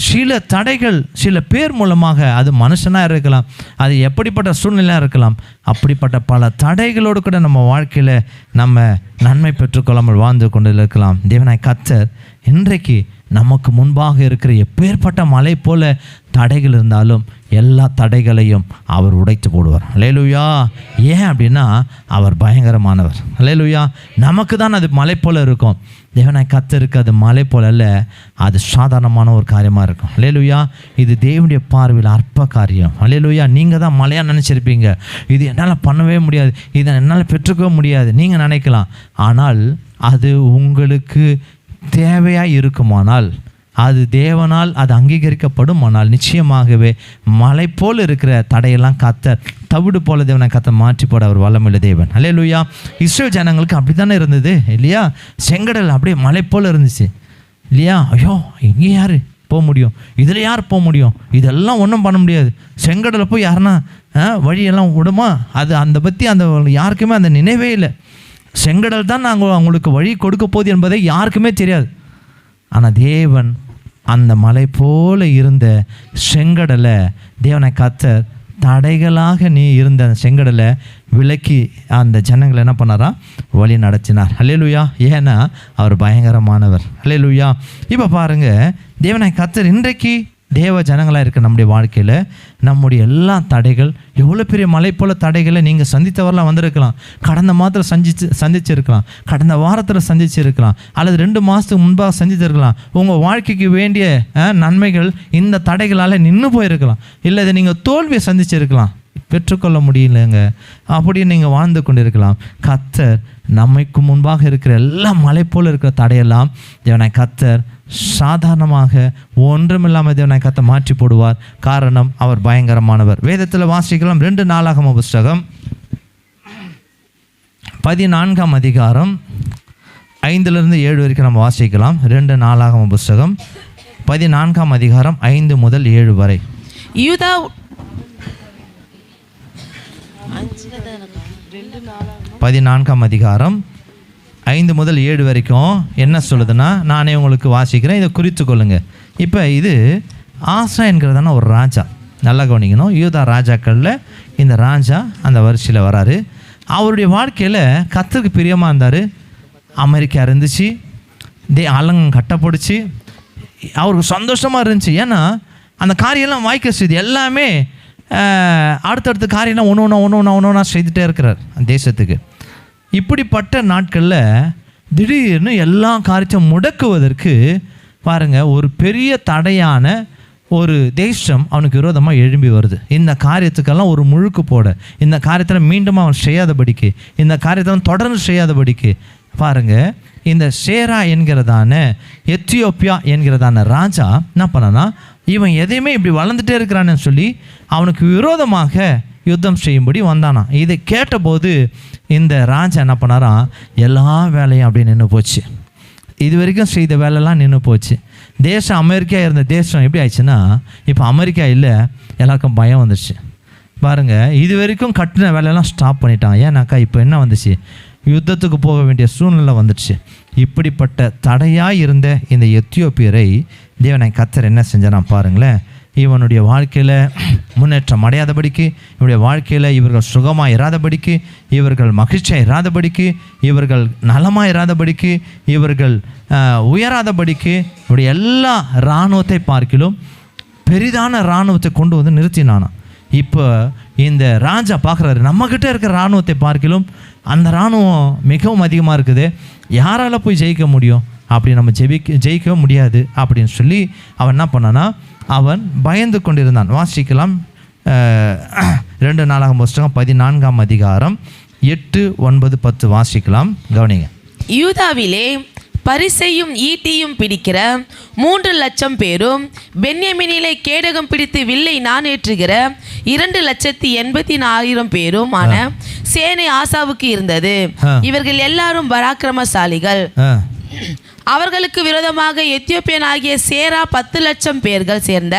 Speaker 1: சில தடைகள் சில பேர் மூலமாக, அது மனுஷனாக இருக்கலாம், அது எப்படிப்பட்ட சூழ்நிலையாக இருக்கலாம், அப்படிப்பட்ட பல தடைகளோடு கூட நம்ம வாழ்க்கையில் நம்ம நன்மை பெற்றுக்கொள்ளாமல் வாழ்ந்து கொண்டு இருக்கலாம். தேவனாய் கர்த்தர் இன்றைக்கு நமக்கு முன்பாக இருக்கிற எப்பேற்பட்ட மலை போல தடைகள் இருந்தாலும் எல்லா தடைகளையும் அவர் உடைத்து போடுவார். அல்லேலூயா. ஏன் அப்படின்னா அவர் பயங்கரமானவர். அல்லேலூயா. நமக்கு தான் அது மலை போல இருக்கும், தேவனாய் கர்த்தருக்கு அது மலை போல அல்ல, அது சாதாரணமான ஒரு காரியமாக இருக்கும். அல்லேலூயா. இது தேவனுடைய பார்வையில் அற்ப காரியம். அல்லேலூயா. நீங்கள் தான் மலையாக நினச்சிருப்பீங்க, இது என்னால் பண்ணவே முடியாது, இதை என்னால் பெற்றுக்கவே முடியாது நீங்கள் நினைக்கலாம். ஆனால் அது உங்களுக்கு தேவையாக இருக்குமானால், அது தேவனால் அது அங்கீகரிக்கப்படுமானால் நிச்சயமாகவே மலை போல் இருக்கிற தடையெல்லாம் கர்த்தர் தவிடு போல தேவனை கர்த்தர் மாற்றி போட அவர் வல்லமையுள்ள தேவன். அல்லேலூயா. இஸ்ரவேல் ஜனங்களுக்கு அப்படி தானே இருந்தது, இல்லையா, செங்கடல் அப்படியே மலை போல் இருந்துச்சு, இல்லையா. ஐயோ இங்கே யார் போக முடியும், இதில் யார் போக முடியும், இதெல்லாம் ஒன்றும் பண்ண முடியாது, செங்கடலை போய் யாருன்னா வழியெல்லாம் விடுமா, அது அந்த பற்றி அந்த யாருக்குமே அந்த நினைவே இல்லை. செங்கடல் தான் நாங்கள் அவங்களுக்கு வழி கொடுக்க போகுது என்பதை யாருக்குமே தெரியாது. ஆனால் தேவன் அந்த மலை போல இருந்த செங்கடலை தேவனை கர்த்தர் தடைகளாக நீ இருந்த அந்த செங்கடலை விலக்கி அந்த ஜனங்களை என்ன பண்ணாரா, வழி நடத்தினார். அல்லேலூயா. ஏன்னா அவர் பயங்கரமானவர். அல்லேலூயா. இப்போ பாருங்கள், தேவனை கர்த்தர் இன்றைக்கு தேவ ஜனங்களாக இருக்க நம்முடைய வாழ்க்கையில் நம்முடைய எல்லா தடைகள், எவ்வளோ பெரிய மலை போல தடைகளை நீங்கள் சந்தித்தவரெலாம் வந்திருக்கலாம், கடந்த மாதத்தில் சந்திச்சிருக்கலாம், கடந்த வாரத்தில் சந்திச்சிருக்கலாம், அல்லது 2 மாதத்துக்கு முன்பாக சந்திச்சிருக்கலாம். உங்கள் வாழ்க்கைக்கு வேண்டிய நன்மைகள் இந்த தடைகளால் நின்று போயிருக்கலாம், இல்லை இதை நீங்கள் தோல்வியை சந்திச்சிருக்கலாம், பெற்றுக்கொள்ள முடியலங்க அப்படின்னு நீங்கள் வாழ்ந்து கொண்டு இருக்கலாம். கர்த்தர் நம்மைக்கு முன்பாக இருக்கிற எல்லா மலை போல் இருக்கிற தடையெல்லாம் தேவனை கர்த்தர் சாதாரணமாக ஒன்றுமில்லாமல் தேவனை கர்த்தர் மாற்றி போடுவார். காரணம் அவர் பயங்கரமானவர். வேதத்தில் வாசிக்கலாம், 2 நாளாகம புஸ்தகம் 14ஆம் அதிகாரம் 5 7 வரைக்கும் நம்ம வாசிக்கலாம். 2 நாளாகம புஸ்தகம் 14ஆம் அதிகாரம் 5 முதல் 7 வரை.
Speaker 2: யூதா
Speaker 1: 14ஆம் அதிகாரம் 5 முதல் 7 வரைக்கும் என்ன சொல்லுதுன்னா, நானே உங்களுக்கு வாசிக்கிறேன், இதை குறித்து கொள்ளுங்கள். இப்போ இது ஆசா என்கிறதான ஒரு ராஜா, நல்லா கவனிக்கணும். யூதா ராஜாக்களில் இந்த ராஜா அந்த வரிசையில் வராரு. அவருடைய வாழ்க்கையில் கர்த்தருக்கு பிரியமாக இருந்தார். அமெரிக்கா இருந்துச்சு, அலங்கம் கட்டப்பட்டுச்சு, அவருக்கு சந்தோஷமாக இருந்துச்சு. ஏன்னா அந்த காரியெல்லாம் வாய்க்க செய்து எல்லாமே அடுத்தடுத்த காரியம்லாம் ஒன்று செய்துகிட்டே இருக்கிறார் தேசத்துக்கு. இப்படிப்பட்ட நாட்களில் திடீர்னு எல்லா காரியத்தையும் முடக்குவதற்கு பாருங்கள், ஒரு பெரிய தடையான ஒரு தேசம் அவனுக்கு விரோதமாக எழும்பி வருது. இந்த காரியத்துக்கெல்லாம் ஒரு முழுக்கு போட, இந்த காரியத்தில் மீண்டும் அவன் செய்யாதபடிக்கு, இந்த காரியத்தை தொடர்ந்து செய்யாதபடிக்கு பாருங்கள், இந்த சேரா என்கிறதான எத்தியோப்பியா என்கிறதான ராஜா என்ன பண்ணனா, இவன் எதையுமே இப்படி வளர்ந்துட்டே இருக்கிறான்னு சொல்லி அவனுக்கு விரோதமாக யுத்தம் செய்யும்படி வந்தானாம். இதை கேட்டபோது இந்த ராஜா என்ன பண்ணாராம், எல்லா வேலையும் அப்படி நின்று போச்சு. இது வரைக்கும் செய்த வேலைலாம் நின்று போச்சு. தேசம் அமெரிக்கா இருந்த தேசம் எப்படி ஆயிடுச்சுன்னா, இப்போ அமெரிக்கா இல்லை, எல்லாருக்கும் பயம் வந்துடுச்சு. பாருங்கள், இது வரைக்கும் கட்டின வேலையெல்லாம் ஸ்டாப் பண்ணிட்டான். ஏன்னாக்கா இப்போ என்ன வந்துச்சு, யுத்தத்துக்கு போக வேண்டிய சூழ்நிலை வந்துடுச்சு. இப்படிப்பட்ட தடையாக இருந்த இந்த எத்தியோப்பியரை தேவனை கர்த்தர் என்ன செஞ்சானா பாருங்களேன். இவனுடைய வாழ்க்கையில் முன்னேற்றம் அடையாதபடிக்கு, இவனுடைய வாழ்க்கையில் இவர்கள் சுகமாக இராதபடிக்கு, இவர்கள் மகிழ்ச்சியாக இராதபடிக்கு, இவர்கள் நலமாக இராதபடிக்கு, இவர்கள் உயராதபடிக்கு இவருடைய எல்லா இராணுவத்தை பார்க்கிலும் பெரிதான இராணுவத்தை கொண்டு வந்து நிறுத்தினானா. இப்போ இந்த ராஜா பார்க்குறாரு, நம்மக்கிட்ட இருக்கிற இராணுவத்தை பார்க்கிலும் அந்த இராணுவம் மிகவும் அதிகமாக இருக்குது, யாரால் போய் ஜெயிக்க முடியும், அப்படி நம்ம ஜெயிக்க முடியாது அப்படின்னு சொல்லி அவன் என்ன பண்ணானா, அவன் பயந்து கொண்டிருந்தான். வாசிக்கலாம் 2 நாளாகமம் புஸ்தகம் 14ஆம் அதிகாரம் 8, 9, 10 வாசிக்கலாம், கவனிங்க.
Speaker 2: யூதாவிலே பரிசையும் ஈட்டியும் பிடிக்கிற 3,00,000 பேரும், பென்யமீனிலே கேடகம் பிடித்து வில்லை நாணேற்றுகிற 2,80,000 பேரும் ஆன சேனை ஆசாவுக்கு இருந்தது. இவர்கள் எல்லாரும் பராக்கிரமசாலிகள். அவர்களுக்கு விரோதமாக எத்தியோப்பியனாகிய சேரா 10,00,000 பேர்கள் சேர்ந்த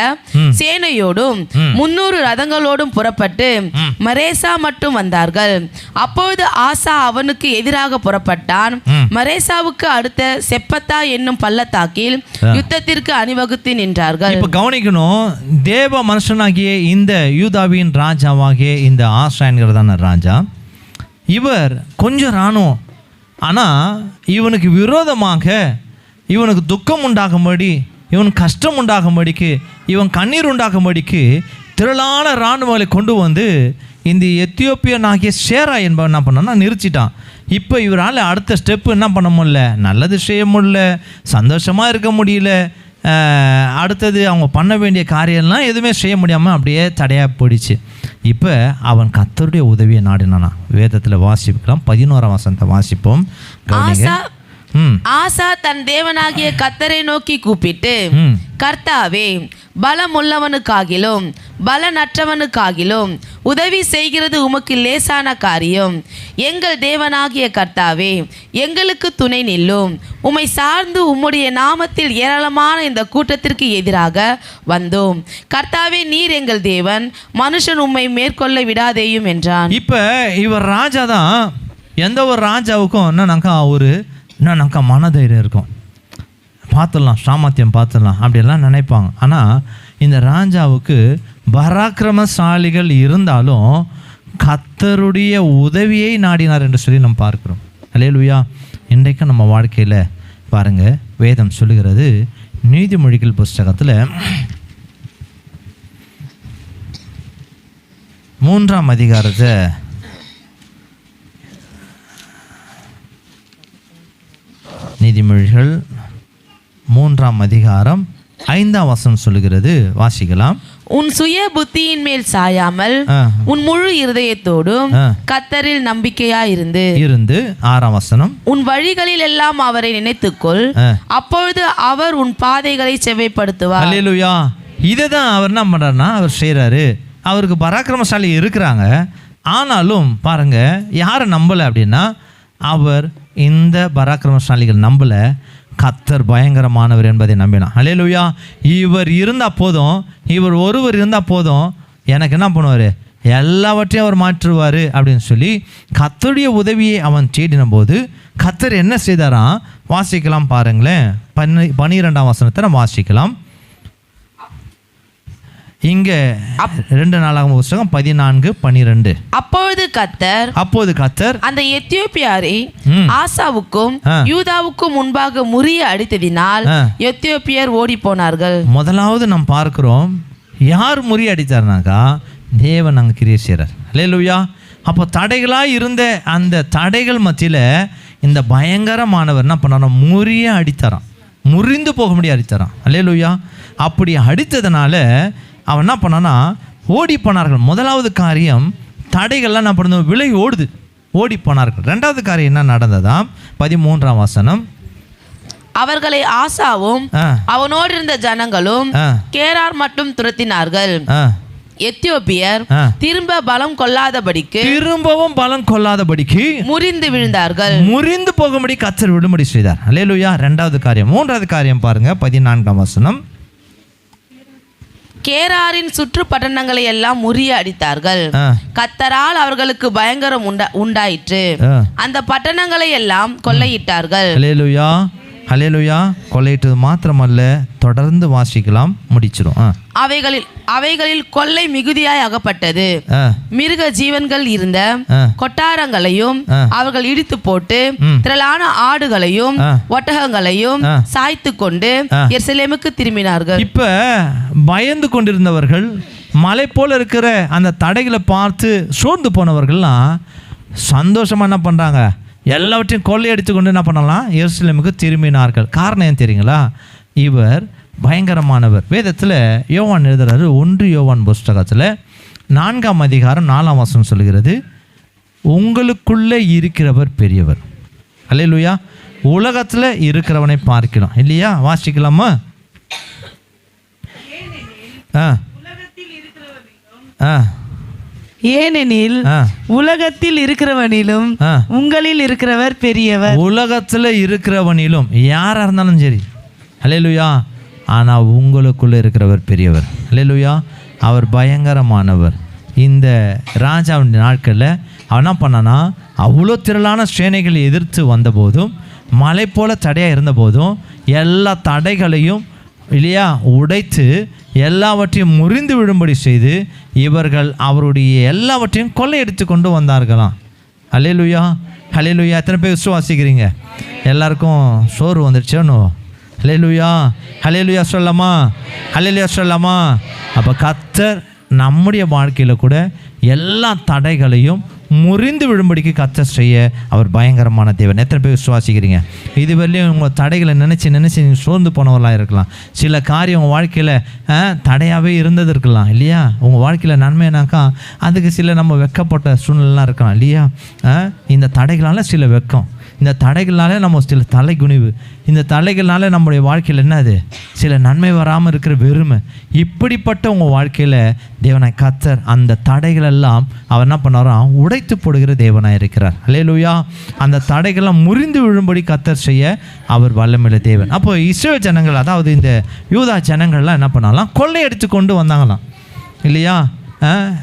Speaker 2: சேனையோடும் 300 ரதங்களோடும் புறப்பட்டு மரேசா மட்டும் வந்தார்கள். அப்பொழுது ஆசா அவனுக்கு எதிராக புறப்பட்டான். மரேசாவுக்கு அடுத்த செப்பத்தா என்னும் பள்ளத்தாக்கில் யுத்தத்திற்கு அணிவகுத்து நின்றார்கள்.
Speaker 1: இப்ப கவனிக்கணும், தேவ மனுஷனாகிய இந்த யூதாவின் ராஜாவாகிய இந்த ஆசா என்கிறதான ராஜா, இவர் கொஞ்சம் இராணுவம், ஆனால் இவனுக்கு விரோதமாக, இவனுக்கு துக்கம் உண்டாகும்படி, இவன் கஷ்டம் உண்டாகும்படிக்கு, இவன் கண்ணீர் உண்டாகும்படிக்கு திரளான இராணுவங்களை கொண்டு வந்து இந்த எத்தியோப்பியனாகிய சேரா என்பவன் என்ன பண்ணான்னா நிறுத்திட்டான். இப்போ இவரால் அடுத்த ஸ்டெப்பு என்ன பண்ண முடியல, நல்லது செய்ய முடியல, சந்தோஷமாக இருக்க முடியல, அடுத்தது அவங்க பண்ண வேண்டிய காரியம்லாம் எதுவுமே செய்ய முடியாமல் அப்படியே தடையாக போயிடுச்சு. இப்போ அவன் கர்த்தருடைய உதவியை நாடினானா. வேதத்தில் வாசிக்கலாம், 11ஆம் வசனத்தை வாசிப்போம்.
Speaker 2: ஆசா தன் தேவனாகிய கர்த்தரை நோக்கி கூப்பிட்டு, கர்த்தாவே, பலமுள்ளவனுக்காகிலும் பலனற்றவனுக்காகிலும் உதவி செய்கிறது உமக்கு லேசான காரியம். எங்கள் தேவனாகிய கர்த்தாவே, எங்களுக்கு துணை நில்லும். உம்மை சார்ந்து உம்முடைய நாமத்தில் ஏராளமான இந்த கூட்டத்திற்கு எதிராக வந்தோம். கர்த்தாவே, நீர் எங்கள் தேவன், மனுஷன் உம்மை மேற்கொள்ள விடாதேயும் என்றான்.
Speaker 1: இப்போ இவர் ராஜா தான். எந்த ஒரு ராஜாவுக்கும் என்னன்னாக்கா மனதைரியம் இருக்கும், பார்த்துடலாம், சாமர்த்தியம் பார்த்துடலாம் அப்படியெல்லாம் நினைப்பாங்க. ஆனால் இந்த ராஜாவுக்கு பராக்கிரமசாலிகள் இருந்தாலும் கர்த்தருடைய உதவியை நாடினார் என்று சொல்லி நம்ம பார்க்கிறோம். அல்லேலூயா. இன்றைக்கும் நம்ம வாழ்க்கையில் பாருங்கள், வேதம் சொல்லுகிறது, நீதிமொழிகள் புஸ்தகத்தில் 3ஆம் அதிகாரத்தை நீதிமொழிகள் 3ஆம் அதிகாரம் 5ஆம் வசனம் சொல்லுகிறது, வாசிக்கலாம்.
Speaker 2: உன் சுய புத்தியின் மேல் சாயாமல் உன் முழு இருதயத்தோடும் கர்த்தரில் நம்பிக்கையா இருந்து
Speaker 1: 6ஆம் வசனம்,
Speaker 2: உன் வழிகளில் எல்லாம் அவரை நினைத்துக்கொள், அப்பொழுது அவர் உன் பாதைகளை செவ்வைப்படுத்துவார்.
Speaker 1: அல்லேலூயா. இதை தான் அவர் என்ன பண்றாருன்னா அவர் செய்கிறாரு. அவருக்கு பராக்கிரமசாலி இருக்கிறாங்க, ஆனாலும் பாருங்க, யாரை நம்பலை அப்படின்னா, அவர் இந்த பராக்கிரமசாலிகள் நம்பலை, கர்த்தர் பயங்கரமானவர் என்பதை நம்பினான். அல்லேலூயா. இவர் இருந்தால் போதும், இவர் ஒருவர் இருந்தால் போதும், எனக்கு என்ன பண்ணுவார், எல்லாவற்றையும் அவர் மாற்றுவார் அப்படின்னு சொல்லி கர்த்தருடைய உதவியை அவன் தேடின போது கர்த்தர் என்ன செய்தாராம், வாசிக்கலாம் பாருங்களேன். 12ஆம் வசனத்தை நம்ம வாசிக்கலாம். இங்கே 2 நாளாகமம் புஸ்தகம் 14:12.
Speaker 2: அப்பொழுது கர்த்தர் அந்த எத்தியோப்பியரை ஆசாவுக்கும் யூதாவுக்கும் முன்பாக முறிய அடித்ததினால் எத்தியோப்பியர் ஓடி போனார்கள்.
Speaker 1: முதலாவது நாம் பார்க்கிறோம், யார் முறிய அடித்தார்னாக்கா தேவன் அங்கே கிரியை செய்கிறார். அல்லேலூயா. அப்போ தடைகளாக இருந்த அந்த தடைகள் மத்தியில் இந்த பயங்கரமானவர் என்ன பண்ணாராம், முறிய அடித்தாராம், முறிந்து போக முடிய அடித்தாராம். அல்லேலூயா. அப்படி அடித்ததுனால அவன் என்ன பண்ணான்னா ஓடி போனார்கள். முதலாவது காரியம், தடைகள்லாம் என்ன பண்ணணும், விலகி ஓடி போனார்கள். 2வது காரியம் என்ன நடந்ததா, 13ஆம் வசனம்,
Speaker 2: அவர்களை ஆசாவும் அவனோடு இருந்த ஜனங்களும் கேரார் மட்டும் துரத்தினார்கள். எத்தியோப்பியர் திரும்ப பலம் கொள்ளாதபடிக்கு முறிந்து விழுந்தார்கள்.
Speaker 1: முறிந்து போகும்படி கர்த்தர் விடும்படி செய்தார். அல்லேலூயா. இரண்டாவது காரியம். மூன்றாவது காரியம் பாருங்க, 14ஆம் வசனம்.
Speaker 2: கேராரின் சுற்று பட்டணங்களை எல்லாம் முறிய அடித்தார்கள். கர்த்தரால் அவர்களுக்கு பயங்கரம் உண்டாயிற்று. அந்த பட்டணங்களை எல்லாம் கொள்ளையிட்டார்கள்.
Speaker 1: அல்லேலூயா, அல்லேலூயா. கொள்ளையிட்டது மாத்திரமல்ல, தொடர்ந்து வாசிக்கலாம், முடிச்சிரும்.
Speaker 2: அவைகளில் கொள்ளை மிகுதியாய் அகப்பட்டது. மிருக ஜீவன்கள் இருந்த கொட்டாரங்களையும் அவர்கள் இடித்து போட்டு திரளான ஆடுகளையும் ஒட்டகங்களையும் சாய்த்து கொண்டு எருசலேமுக்கு திரும்பினார்கள்.
Speaker 1: இப்ப பயந்து கொண்டிருந்தவர்கள், மலை போல இருக்கிற அந்த தடைகளை பார்த்து சோர்ந்து போனவர்கள்லாம் சந்தோஷமா என்ன பண்றாங்க? எல்லாவற்றையும் கொள்ளையடித்து கொண்டு என்ன பண்ணலாம்? எருசலேமுக்கு திரும்பினார்கள். காரணம் ஏன் தெரியுங்களா? இவர் பயங்கரமானவர். வேதத்தில் யோவான் எழுதுறாரு, 1 யோவான் புஸ்தகத்தில் 4ஆம் அதிகாரம் 4ஆம் வசனம் சொல்லுகிறது, உங்களுக்குள்ளே இருக்கிறவர் பெரியவர். அல்லேலூயா. உலகத்தில் இருக்கிறவனை பார்க்கலாம் இல்லையா? வாசிக்கலாமா?
Speaker 2: ஏனெனில் உலகத்தில் இருக்கிறவனிலும் உங்களில் இருக்கிறவர் பெரியவர்.
Speaker 1: உலகத்தில் இருக்கிறவனிலும் யாரா இருந்தாலும் சரி, அல்லேலூயா, ஆனால் உங்களுக்குள்ளே இருக்கிறவர் பெரியவர். அல்லேலூயா. அவர் பயங்கரமானவர். இந்த ராஜாவின் நாட்களில் அவன் என்ன பண்ணானா, அவ்வளோ திரளான சேனைகளை எதிர்த்து வந்தபோதும், மலை போல தடையாக இருந்தபோதும், எல்லா தடைகளையும் இல்லையா உடைத்து எல்லாவற்றையும் முறிந்து விடும்படி செய்து இவர்கள் அவருடைய எல்லாவற்றையும் கொள்ளையடித்து கொண்டு வந்தார்களாம். அல்லேலூயா, அல்லேலூயா. எத்தனை பேர் விசுவாசிக்கிறீங்க? எல்லாருக்கும் சோறு வந்துடுச்சோன்னு அல்லேலூயா, அல்லேலூயா சொல்லலாமா? அல்லேலூயா சொல்லலாமா? அப்போ கர்த்தர் நம்முடைய வாழ்க்கையில் கூட எல்லா தடைகளையும் முறிந்து விடும்படிக்கு கர்த்தர் செய்ய அவர் பயங்கரமான தேவன். எத்தனை பேர் விசுவாசிக்கிறீங்க? இதுவரையிலும் உங்கள் தடைகளை நினச்சி நீங்கள் சோர்ந்து போனவர்களாக இருக்கலாம். சில காரியம் உங்கள் வாழ்க்கையில் தடையாகவே இருந்தது இருக்கலாம் இல்லையா? உங்கள் வாழ்க்கையில் நன்மைனாக்கா அதுக்கு சில நம்ம வெட்கப்பட்ட சூழ்நிலாம் இருக்கலாம் இல்லையா? இந்த தடைகளால் சில வெட்கம், இந்த தடைகள்னால நம்ம சில தலைகுனிவு, இந்த தலைகள்னால நம்முடைய வாழ்க்கையில் என்னது சில நன்மை வராமல் இருக்கிற வெறுமை, இப்படிப்பட்ட உங்கள் வாழ்க்கையில் தேவனாய் கர்த்தர் அந்த தடைகளெல்லாம் அவர் என்ன பண்ணாராம்? உடைத்து போடுகிற தேவனாய் இருக்கிறார். அல்லேலூயா. அந்த தடைகள்லாம் முறிந்து விழும்படி கர்த்தர் செய்ய அவர் வல்லமையுள்ள தேவன். அப்போ இஸ்ரவேல் ஜனங்கள், அதாவது இந்த யூதா ஜனங்கள்லாம் என்ன பண்ணாலாம்? கொள்ளையடித்து கொண்டு வந்தாங்களாம் இல்லையா?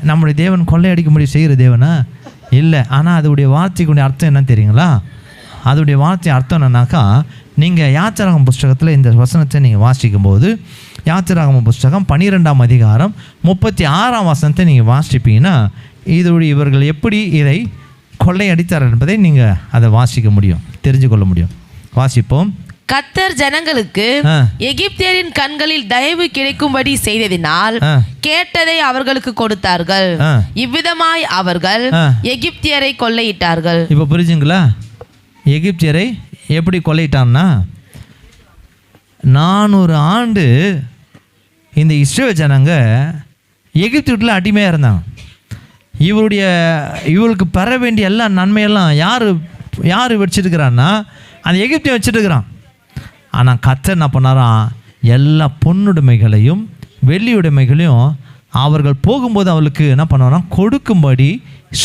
Speaker 1: நம்முடைய தேவன் கொள்ளையடிக்கும்படி செய்கிற தேவனா இல்லை. ஆனால் அதோடைய வார்த்தைக்குடைய அர்த்தம் என்ன தெரியுங்களா? அதோடைய வார்த்தை அர்த்தம் என்னன்னாக்கா, நீங்கள் யாத்திராகம புஸ்தகத்தில் இந்த வசனத்தை நீங்கள் வாசிக்கும்போது, யாத்திராகம புஸ்தகம் 12ஆம் அதிகாரம் 36ஆம் வசனத்தை நீங்கள் வாசிப்பீங்கன்னா, இதோடைய இவர்கள் எப்படி இதை கொள்ளையடித்தார் என்பதை நீங்கள் அதை வாசிக்க முடியும், தெரிஞ்சு கொள்ள முடியும். வாசிப்போம்.
Speaker 2: கர்த்தர் ஜனங்களுக்கு எகிப்தியரின் கண்களில் தயவு கிடைக்கும்படி செய்ததினால் கேட்டதை அவர்களுக்கு கொடுத்தார்கள். இவ்விதமாய் அவர்கள் எகிப்தியரை கொள்ளையிட்டார்கள்.
Speaker 1: இப்போ புரிஞ்சுங்களா? எகிப்தியரை எப்படி கொள்ளையிட்டான்னா, 400 ஆண்டு இந்த இஸ்ரவேல் ஜனங்க எகிப்து வீட்டில் அடிமையாக இருந்தாங்க. இவளுக்கு பெற வேண்டிய எல்லா நன்மையெல்லாம் யார் வச்சுருக்கிறான்னா, அந்த எகிப்தியை வச்சுட்டுருக்கிறான். ஆனால் கர்த்தர் என்ன பண்ணாராம்? எல்லா பொன்னுடைமைகளையும் வெள்ளியுடைமைகளையும் அவர்கள் போகும்போது அவளுக்கு என்ன பண்ணுவாங்க? கொடுக்கும்படி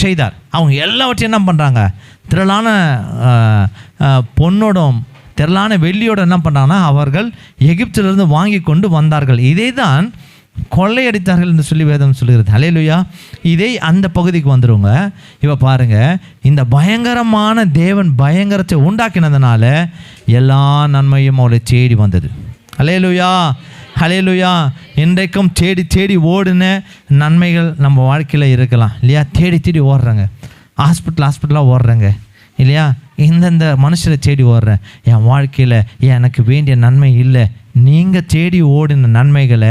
Speaker 1: செய்தார். அவங்க எல்லாவற்றையும் என்ன பண்ணுறாங்க? திரளான பொன்னோடும் திரளான வெள்ளியோடு என்ன பண்ணுறாங்கன்னா அவர்கள் எகிப்திலிருந்து வாங்கி கொண்டு வந்தார்கள். இதை தான் கொள்ளையடித்தார்கள் என்று சொல்லி வேதம் சொல்லுகிறது. அல்லேலூயா. இதை அந்த பகுதிக்கு வந்துடுங்க. இப்போ பாருங்கள், இந்த பயங்கரமான தேவன் பயங்கரத்தை உண்டாக்கினதுனால எல்லா நன்மையும் அவளை தேடி வந்தது. அல்லேலூயா, அல்லேலூயா. இன்றைக்கும் தேடி தேடி ஓடுன நன்மைகள் நம்ம வாழ்க்கையில் இருக்கலாம் இல்லையா? தேடி தேடி ஓடுறாங்க, ஹாஸ்பிட்டலாக ஓடுறாங்க இல்லையா? இந்தந்த மனுஷரை தேடி ஓடுறேன், என் வாழ்க்கையில் எனக்கு வேண்டிய நன்மை இல்லை. நீங்கள் தேடி ஓடின நன்மைகளை,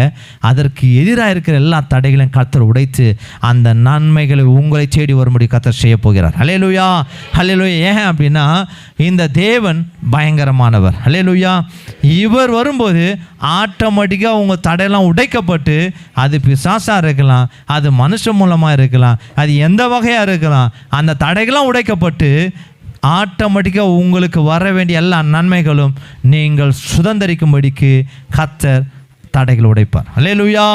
Speaker 1: அதற்கு எதிராக இருக்கிற எல்லா தடைகளையும் கர்த்தர் உடைத்து அந்த நன்மைகளை உங்களை தேடி வரும்படி கர்த்தர் செய்ய போகிறார். அல்லேலூயா, அல்லேலூயா. ஏன் அப்படின்னா, இந்த தேவன் பயங்கரமானவர். அல்லேலூயா. இவர் வரும்போது ஆட்டோமேட்டிக்காக உங்கள் தடையெல்லாம் உடைக்கப்பட்டு, அது பிசாசாக இருக்கலாம், அது மனுஷன் மூலமாக இருக்கலாம், அது எந்த வகையாக இருக்கலாம், அந்த தடைகள்லாம் உடைக்கப்பட்டு ஆட்டோமேட்டிக்காக உங்களுக்கு வர வேண்டிய எல்லா நன்மைகளும் நீங்கள் சுதந்திரிக்கும்படிக்கு கர்த்தர் தடைகளை உடைப்பார். ஹல்லேலூயா,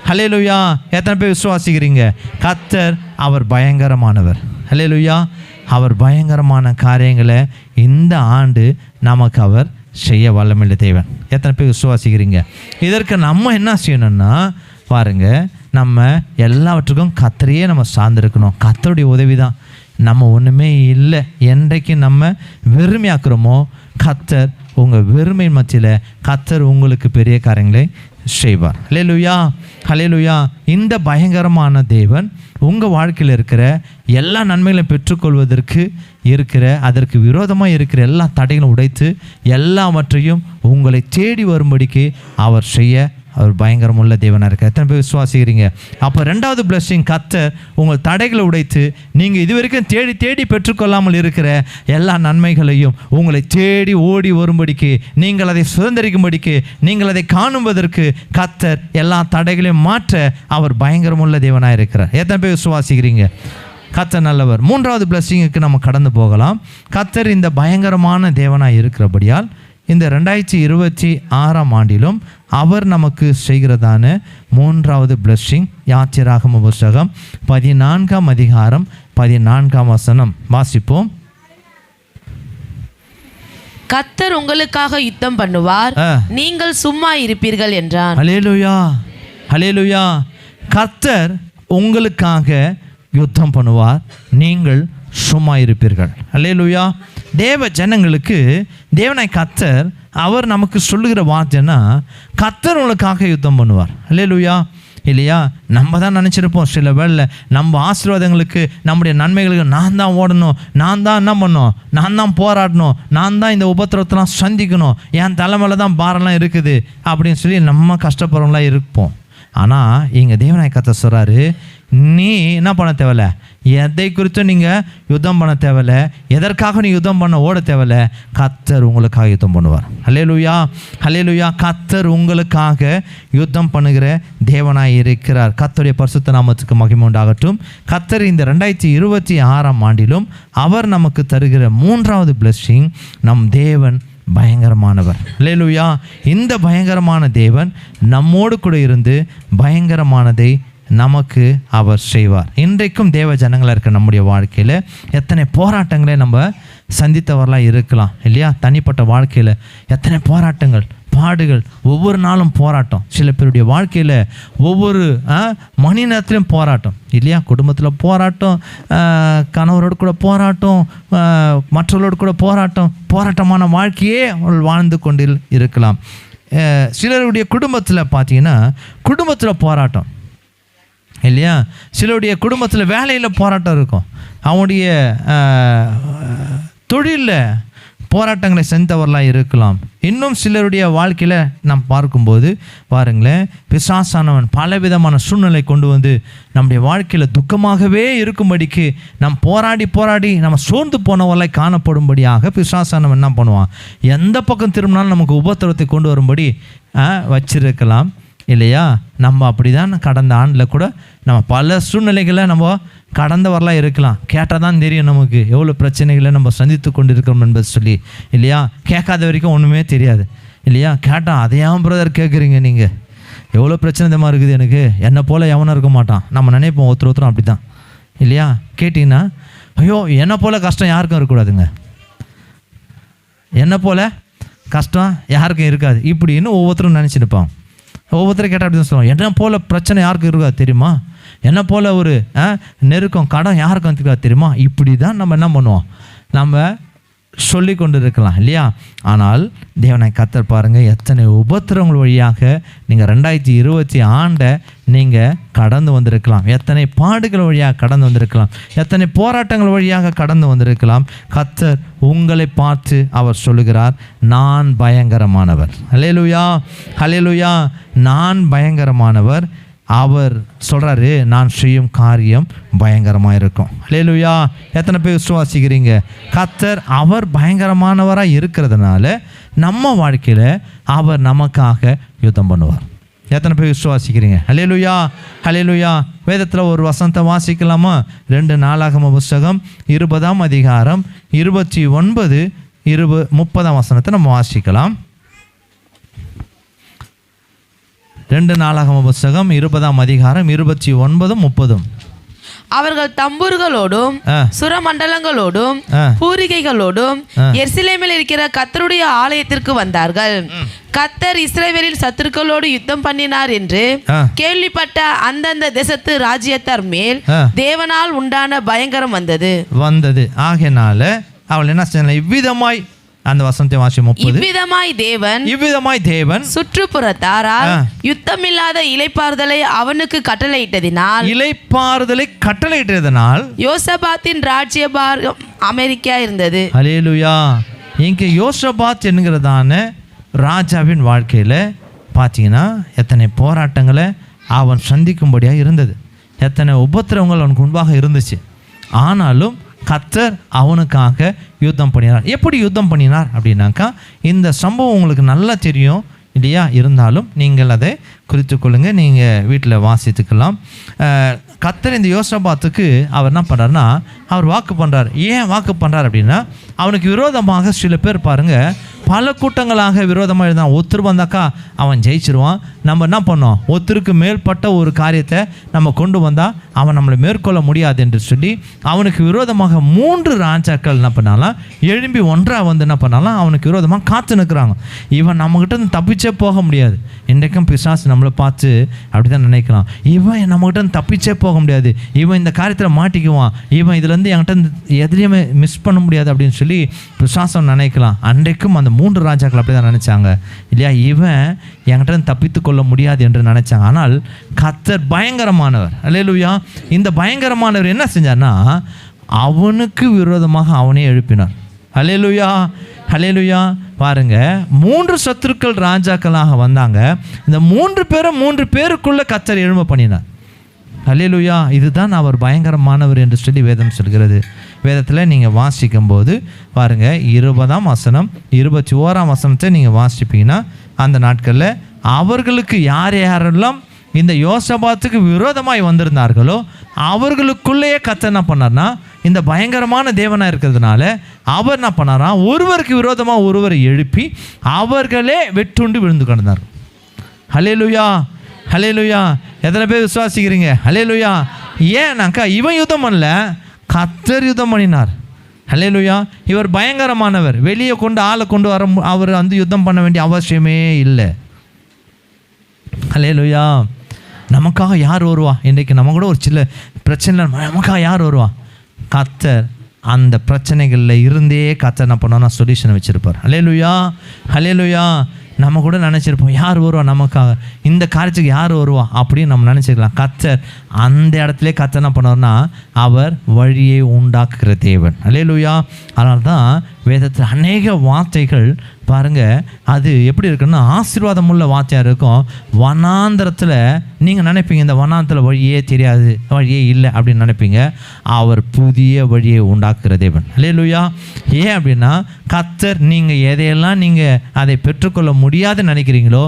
Speaker 1: ஹல்லேலூயா. எத்தனை பேர் விசுவாசிக்கிறீங்க? கர்த்தர் அவர் பயங்கரமானவர். ஹல்லேலூயா. அவர் பயங்கரமான காரியங்களை இந்த ஆண்டு நமக்கு அவர் செய்ய வல்லமையுள்ள தேவன். எத்தனை பேர் விசுவாசிக்கிறீங்க? இதற்கு நம்ம என்ன செய்யணும்னா பாருங்க, நம்ம எல்லாவற்றுக்கும் கர்த்தரையே நம்ம சார்ந்திருக்கணும். கர்த்தருடைய உதவி தான். நம்ம ஒன்றுமே இல்லை என்றைக்கு நம்ம வெறுமையாக்குறோமோ கர்த்தர் உங்கள் வெறுமை மத்தியில் கர்த்தர் உங்களுக்கு பெரிய காரியங்களை செய்வார். ஹல்லேலூயா, ஹல்லேலூயா. இந்த பயங்கரமான தேவன் உங்கள் வாழ்க்கையில் இருக்கிற எல்லா நன்மைகளையும் பெற்றுக்கொள்வதற்கு அதற்கு விரோதமாக இருக்கிற எல்லா தடைகளும் உடைத்து எல்லாவற்றையும் உங்களை தேடி வரும்படிக்கு அவர் செய்ய அவர் பயங்கரமுள்ள தேவனாக இருக்கார். எத்தனை பேர் விசுவாசிக்கிறீங்க? அப்போ ரெண்டாவது பிளஸ்ஸிங், கர்த்தர் உங்கள் தடைகளை உடைத்து நீங்கள் இதுவரைக்கும் தேடி தேடி பெற்றுக்கொள்ளாமல் இருக்கிற எல்லா நன்மைகளையும் உங்களை தேடி ஓடி வரும்படிக்கு, நீங்கள் அதை சுதந்திரிக்கும்படிக்கு, நீங்கள் அதை காணுவதற்கு கர்த்தர் எல்லா தடைகளையும் மாற்ற அவர் பயங்கரமுள்ள தேவனாக இருக்கிறார். எத்தனை பேர் விசுவாசிக்கிறீங்க? கர்த்தர் நல்லவர். மூன்றாவது பிளஸ்ஸிங்குக்கு நம்ம கடந்து போகலாம். கர்த்தர் இந்த பயங்கரமான தேவனாக இருக்கிறபடியால் இந்த 2026ஆம் ஆண்டிலும் அவர் நமக்கு செய்கிறதான மூன்றாவது பிளஸ்ஸிங், யாத்திராகம புத்தகம் 14ஆம் அதிகாரம் 14ஆம் வசனம் வாசிப்போம்.
Speaker 2: கர்த்தர் உங்களுக்காக யுத்தம் பண்ணுவார், நீங்கள் சும்மா இருப்பீர்கள் என்றார்.
Speaker 1: ஹல்லேலூயா, ஹல்லேலூயா. கர்த்தர் உங்களுக்காக யுத்தம் பண்ணுவார், நீங்கள் சும்மா இருப்பீர்கள். ஹல்லேலூயா. தேவ ஜனங்களுக்கு தேவனாய் கர்த்தர் அவர் நமக்கு சொல்லுகிற வார்த்தைன்னா, கர்த்தர் உங்களுக்காக யுத்தம் பண்ணுவார். ஹல்லேலூயா. இல்லையா? நம்ம தான் நினச்சிருப்போம் சில வேளை நம்ம ஆசீர்வாதங்களுக்கு, நம்முடைய நன்மைகளுக்கு நான் தான் ஓடணும், நான் தான் என்ன பண்ணணும், நான் தான் போராடணும், நான் தான் இந்த உபத்திரவத்தெல்லாம் சந்திக்கணும், என் தலைமையில் தான் பாரம்லாம் இருக்குது அப்படின்னு சொல்லி நம்ம கஷ்டப்படுறவங்களாம் இருப்போம். ஆனால் இங்கே தேவனாய் கர்த்தர் சொல்கிறாரு, நீ என்ன பண்ண தேவையில்ல, எதை குறித்தும் நீங்கள் யுத்தம் பண்ண தேவையில்ல, எதற்காக நீ யுத்தம் பண்ண ஓட தேவையில்ல, கர்த்தர் உங்களுக்காக யுத்தம் பண்ணுவார். ஹல்லேலூயா, ஹல்லேலூயா. கர்த்தர் உங்களுக்காக யுத்தம் பண்ணுகிற தேவனாய் இருக்கிறார். கர்த்தருடைய பரிசுத்த நாமத்துக்கு மகிமை உண்டாகட்டும். கர்த்தர் இந்த 2026ஆம் ஆண்டிலும் அவர் நமக்கு தருகிற மூன்றாவது பிளஸ்ஸிங், நம் தேவன் பயங்கரமானவர். ஹல்லேலூயா. இந்த பயங்கரமான தேவன் நம்மோடு கூட இருந்து பயங்கரமானதை நமக்கு அவர் செய்வார். இன்றைக்கும் தேவ ஜனங்களாக இருக்க நம்முடைய வாழ்க்கையில் எத்தனை போராட்டங்களை நம்ம சந்தித்தவர்களாக இருக்கலாம் இல்லையா? தனிப்பட்ட வாழ்க்கையில் எத்தனை போராட்டங்கள், பாடுகள், ஒவ்வொரு நாளும் போராட்டம். சில பேருடைய வாழ்க்கையில் ஒவ்வொரு மணி நேரத்துலையும் போராட்டம் இல்லையா? குடும்பத்தில் போராட்டம், கணவரோடு கூட போராட்டம், மற்றவர்களோடு கூட போராட்டமான வாழ்க்கையே அவர்கள் வாழ்ந்து கொண்டு இருக்கலாம். சிலருடைய குடும்பத்தில் பார்த்தீங்கன்னா குடும்பத்தில் போராட்டம் இல்லையா? சிலருடைய குடும்பத்தில் வேலையில் போராட்டம் இருக்கும், அவனுடைய தொழிலில் போராட்டங்களை செஞ்சவர்களாக இருக்கலாம். இன்னும் சிலருடைய வாழ்க்கையில் நாம் பார்க்கும்போது பாருங்களேன், பிசாசானவன் பலவிதமான சூழ்நிலை கொண்டு வந்து நம்முடைய வாழ்க்கையில் துக்கமாகவே இருக்கும்படிக்கு நாம் போராடி நம்ம சோர்ந்து போனவர்களாய் காணப்படும்படியாக பிசாசானவன் என்ன பண்ணுவான், எந்த பக்கம் திரும்பினாலும் நமக்கு உபத்திரத்தை கொண்டு வரும்படி வச்சிருக்கலாம் இல்லையா? நம்ம அப்படி தான் கடந்த ஆண்டில் கூட நம்ம பல சூழ்நிலைகளை நம்ம கடந்தவரெலாம் இருக்கலாம். கேட்டால் தான் தெரியும் நமக்கு எவ்வளோ பிரச்சனைகளை நம்ம சந்தித்து கொண்டு இருக்கிறோம் என்பது சொல்லி இல்லையா? கேட்காத வரைக்கும் ஒன்றுமே தெரியாது இல்லையா? கேட்டால் அதையாம் பிரதர் கேட்குறீங்க, நீங்கள் எவ்வளோ பிரச்சனை இந்த மாதிரி இருக்குது, எனக்கு என்னை போல் எவனும் இருக்க மாட்டான் நம்ம நினைப்போம். ஒருத்தரும் அப்படி தான் இல்லையா? கேட்டிங்கன்னா ஐயோ என்னை போல் கஷ்டம் யாருக்கும் இருக்கக்கூடாதுங்க, என்னை போல் கஷ்டம் யாருக்கும் இருக்காது இப்படின்னு ஒவ்வொருத்தரும் நினச்சிருப்பான். ஒவ்வொருத்தரும் கேட்டால் அப்படி தான் சொல்லுவோம், என்ன போல் பிரச்சனை யாருக்கும் இருக்காது தெரியுமா, என்ன போல் ஒரு நெருக்கம் கடன் யாருக்கும் இருக்காது தெரியுமா, இப்படி தான் நம்ம என்ன பண்ணுவோம், நம்ம சொல்லி கொண்டு இருக்கலாம் இல்லையா? ஆனால் தேவனாய் கர்த்தர் பாருங்கள், எத்தனை உபத்திரங்கள் வழியாக நீங்கள் 2020 ஆண்டை நீங்கள் கடந்து வந்திருக்கலாம், எத்தனை பாடுகள் வழியாக கடந்து வந்திருக்கலாம், எத்தனை போராட்டங்கள் வழியாக கடந்து வந்திருக்கலாம். கர்த்தர் உங்களை பார்த்து அவர் சொல்லுகிறார், நான் பயங்கரமானவர். ஹல்லேலூயா, ஹல்லேலூயா. நான் பயங்கரமானவர். அவர் சொல்கிறாரு, நான் செய்யும் காரியம் பயங்கரமாக இருக்கும். ஹல்லேலூயா. எத்தனை பேர் விசுவாசிக்கிறீங்க? கர்த்தர் அவர் பயங்கரமானவராக இருக்கிறதுனால நம்ம வாழ்க்கையில் அவர் நமக்காக யுத்தம் பண்ணுவார். எத்தனை பேர் விசுவாசிக்கிறீங்க? ஹல்லேலூயா, ஹல்லேலூயா. வேதத்தில் ஒரு வசனத்தை வாசிக்கலாமா? 2 நாளாகம புத்தகம் 20ஆம் அதிகாரம் 29, 30ஆம் வசனத்தை நம்ம வாசிக்கலாம். 2 நாளாகம புஸ்தகம் 20ஆம் அதிகாரம் 29, 30.
Speaker 2: அவர்கள் தம்புர்களோடும் சுரமண்டலங்களோடும் பூரிகைகளோடும் எருசலேமில் இருக்கிற கர்த்தருடைய ஆலயத்திற்கு வந்தார்கள். கர்த்தர் இஸ்ரவேலின் சத்துருக்களோடு யுத்தம் பண்ணினார் என்று கேள்விப்பட்ட அந்தந்த தேசத்து ராஜ்யத்தார் மேல் தேவனால் உண்டான பயங்கரம் வந்தது. ஆகையினால
Speaker 1: அவள் என்ன செய்யலாம்? இவ்விதமாய் அந்த வசனத்தை வாசியம் 30.
Speaker 2: இவ்விதமாய் தேவன் சுற்றுப்புறத்தாரால் யுத்தமில்லாத இளைப்பாறுதலை அவனுக்கு கட்டளையிட்டதினால் யோசபாத்தின் ராஜ்யபாரம் அமெரிக்கா இருந்தது.
Speaker 1: அல்லேலூயா. இங்கே யோசபாத் என்கிறதான ராஜாவின் வாழ்க்கையில் பார்த்தீங்கன்னா எத்தனை போராட்டங்களை அவன் சந்திக்கும்படியாக இருந்தது, எத்தனை உபத்திரவங்கள் அவனுக்கு முன்பாக இருந்துச்சு. ஆனாலும் கர்த்தர் அவனுக்காக யுத்தம் பண்ணினார். எப்படி யுத்தம் பண்ணினார் அப்படின்னாக்கா, இந்த சம்பவம் உங்களுக்கு நல்லா தெரியும் இல்லையா? இருந்தாலும் நீங்கள் அதை குறித்து கொள்ளுங்கள், நீங்கள் வீட்டில் வாசித்துக்கலாம். கர்த்தர் இந்த யோசபாத்துக்கு அவர் என்ன பண்ணுறாருன்னா, அவர் வாக்கு பண்ணுறார். ஏன் வாக்கு பண்ணுறார் அப்படின்னா, அவனுக்கு விரோதமாக சில பேர் பாருங்கள் பல கூட்டங்களாக விரோதமாக இருந்தான். ஒருத்தர் வந்தாக்கா அவன் ஜெயிச்சிருவான். நம்ம என்ன பண்ணோம்? ஒருத்தருக்கு மேற்பட்ட ஒரு காரியத்தை நம்ம கொண்டு வந்தால் அவன் நம்மளை மேற்கொள்ள முடியாது என்று சொல்லி அவனுக்கு விரோதமாக 3 ராஜாக்கள் என்ன பண்ணாலாம் எழும்பி ஒன்றாக வந்து என்ன பண்ணாலாம் அவனுக்கு விரோதமாக காத்து நிற்கிறாங்க. இவன் நம்மகிட்ட இருந்து தப்பிச்சே போக முடியாது. இன்றைக்கும் பிசாசு நம்மளை பார்த்து அப்படி தான் நினைக்கலாம், இவன் நம்மகிட்ட இருந்து தப்பிச்சே போக முடியாது, இவன் இந்த காரியத்தில் மாட்டிக்குவான், இவன் இதுலேருந்து என்கிட்ட எதுலேயுமே மிஸ் பண்ண முடியாது அப்படின்னு சொல்லி பிசாசம் நினைக்கலாம். அன்றைக்கும் அந்த 3 ராஜாக்கள் அப்படி தான் நினச்சாங்க இல்லையா? இவன் என்கிட்ட தப்பித்து கொள்ள முடியாது என்று நினச்சாங்க. ஆனால் கர்த்தர் பயங்கரமானவர். அல்லேலூயா. இந்த பயங்கரமானவர் என்ன செஞ்சார்னா, அவனுக்கு விரோதமாக அவனே எழுப்பினார். அல்லேலூயா, அல்லேலூயா. பாருங்க, 3 சத்துருக்கள் ராஜாக்களாக வந்தாங்க. இந்த 3 பேரும் 3 பேருக்குள்ள கர்த்தர் எழும்ப பண்ணினார். அல்லேலூயா. இதுதான் அவர் பயங்கரமானவர் என்று சொல்லி வேதம் சொல்கிறது. வேதத்தில் நீங்கள் வாசிக்கும்போது பாருங்கள், 20ஆம் வசனம் 21ஆம் வசனத்தை நீங்கள் வாசிப்பீங்கன்னா, அந்த நாட்களில் அவர்களுக்கு யாரெல்லாம் இந்த யோசபாத்துக்கு விரோதமாய் வந்திருந்தார்களோ அவர்களுக்குள்ளேயே கர்த்தர் என்ன பண்ணார்னா, இந்த பயங்கரமான தேவனாக இருக்கிறதுனால அவர் என்ன பண்ணாரா, ஒருவருக்கு விரோதமாக ஒருவரை எழுப்பி அவர்களே வெட்டுண்டு விழுந்து கிடந்தார். ஹல்லேலூயா, ஹல்லேலூயா. எத்தனை பேர் விசுவாசிக்கிறீங்க? ஹல்லேலூயா. ஏன்னாக்கா இவன் யுத்தம் பண்ணல, கர்த்தர் யுத்தம் பண்ணினார். ஹல்லேலூயா. இவர் பயங்கரமானவர். வெளியே கொண்டு ஆளை கொண்டு வர அவர் வந்து யுத்தம் பண்ண வேண்டிய அவசியமே இல்லை. ஹல்லேலூயா. நமக்காக யார் வருவா? இன்றைக்கு நம்ம கூட ஒரு சில பிரச்சனை, நமக்காக யார் வருவா? கர்த்தர் அந்த பிரச்சனைகளில் இருந்தே கர்த்தர் என்ன பண்ணோன்னா சொல்யூஷனை வச்சுருப்பார். ஹல்லேலூயா, ஹல்லேலூயா. நம்ம கூட நினச்சிருப்போம், யார் வருவா நமக்காக, இந்த காரியத்துக்கு யார் வருவா அப்படின்னு நம்ம நினச்சிக்கலாம். கர்த்தர் அந்த இடத்துல கர்த்தர் என்ன பண்ணுவார்னா, அவர் வழியை உண்டாக்குகிற தேவன். அல்லேலூயா. அதனால தான் வேதத்தில் அநேக வார்த்தைகள் பாருங்கள், அது எப்படி இருக்குன்னா ஆசீர்வாதம் உள்ள வார்த்தையாக இருக்கும். வனாந்திரத்தில் நீங்கள் நினைப்பீங்க, இந்த வனாந்திரத்தில் வழியே தெரியாது, வழியே இல்லை அப்படின்னு நினைப்பீங்க. அவர் புதிய வழியை உண்டாக்குகிற தேவன். அல்லேலூயா. ஏன் அப்படின்னா, கர்த்தர் நீங்கள் எதையெல்லாம் நீங்கள் அதை பெற்றுக்கொள்ள முடியாதுன்னு நினைக்கிறீங்களோ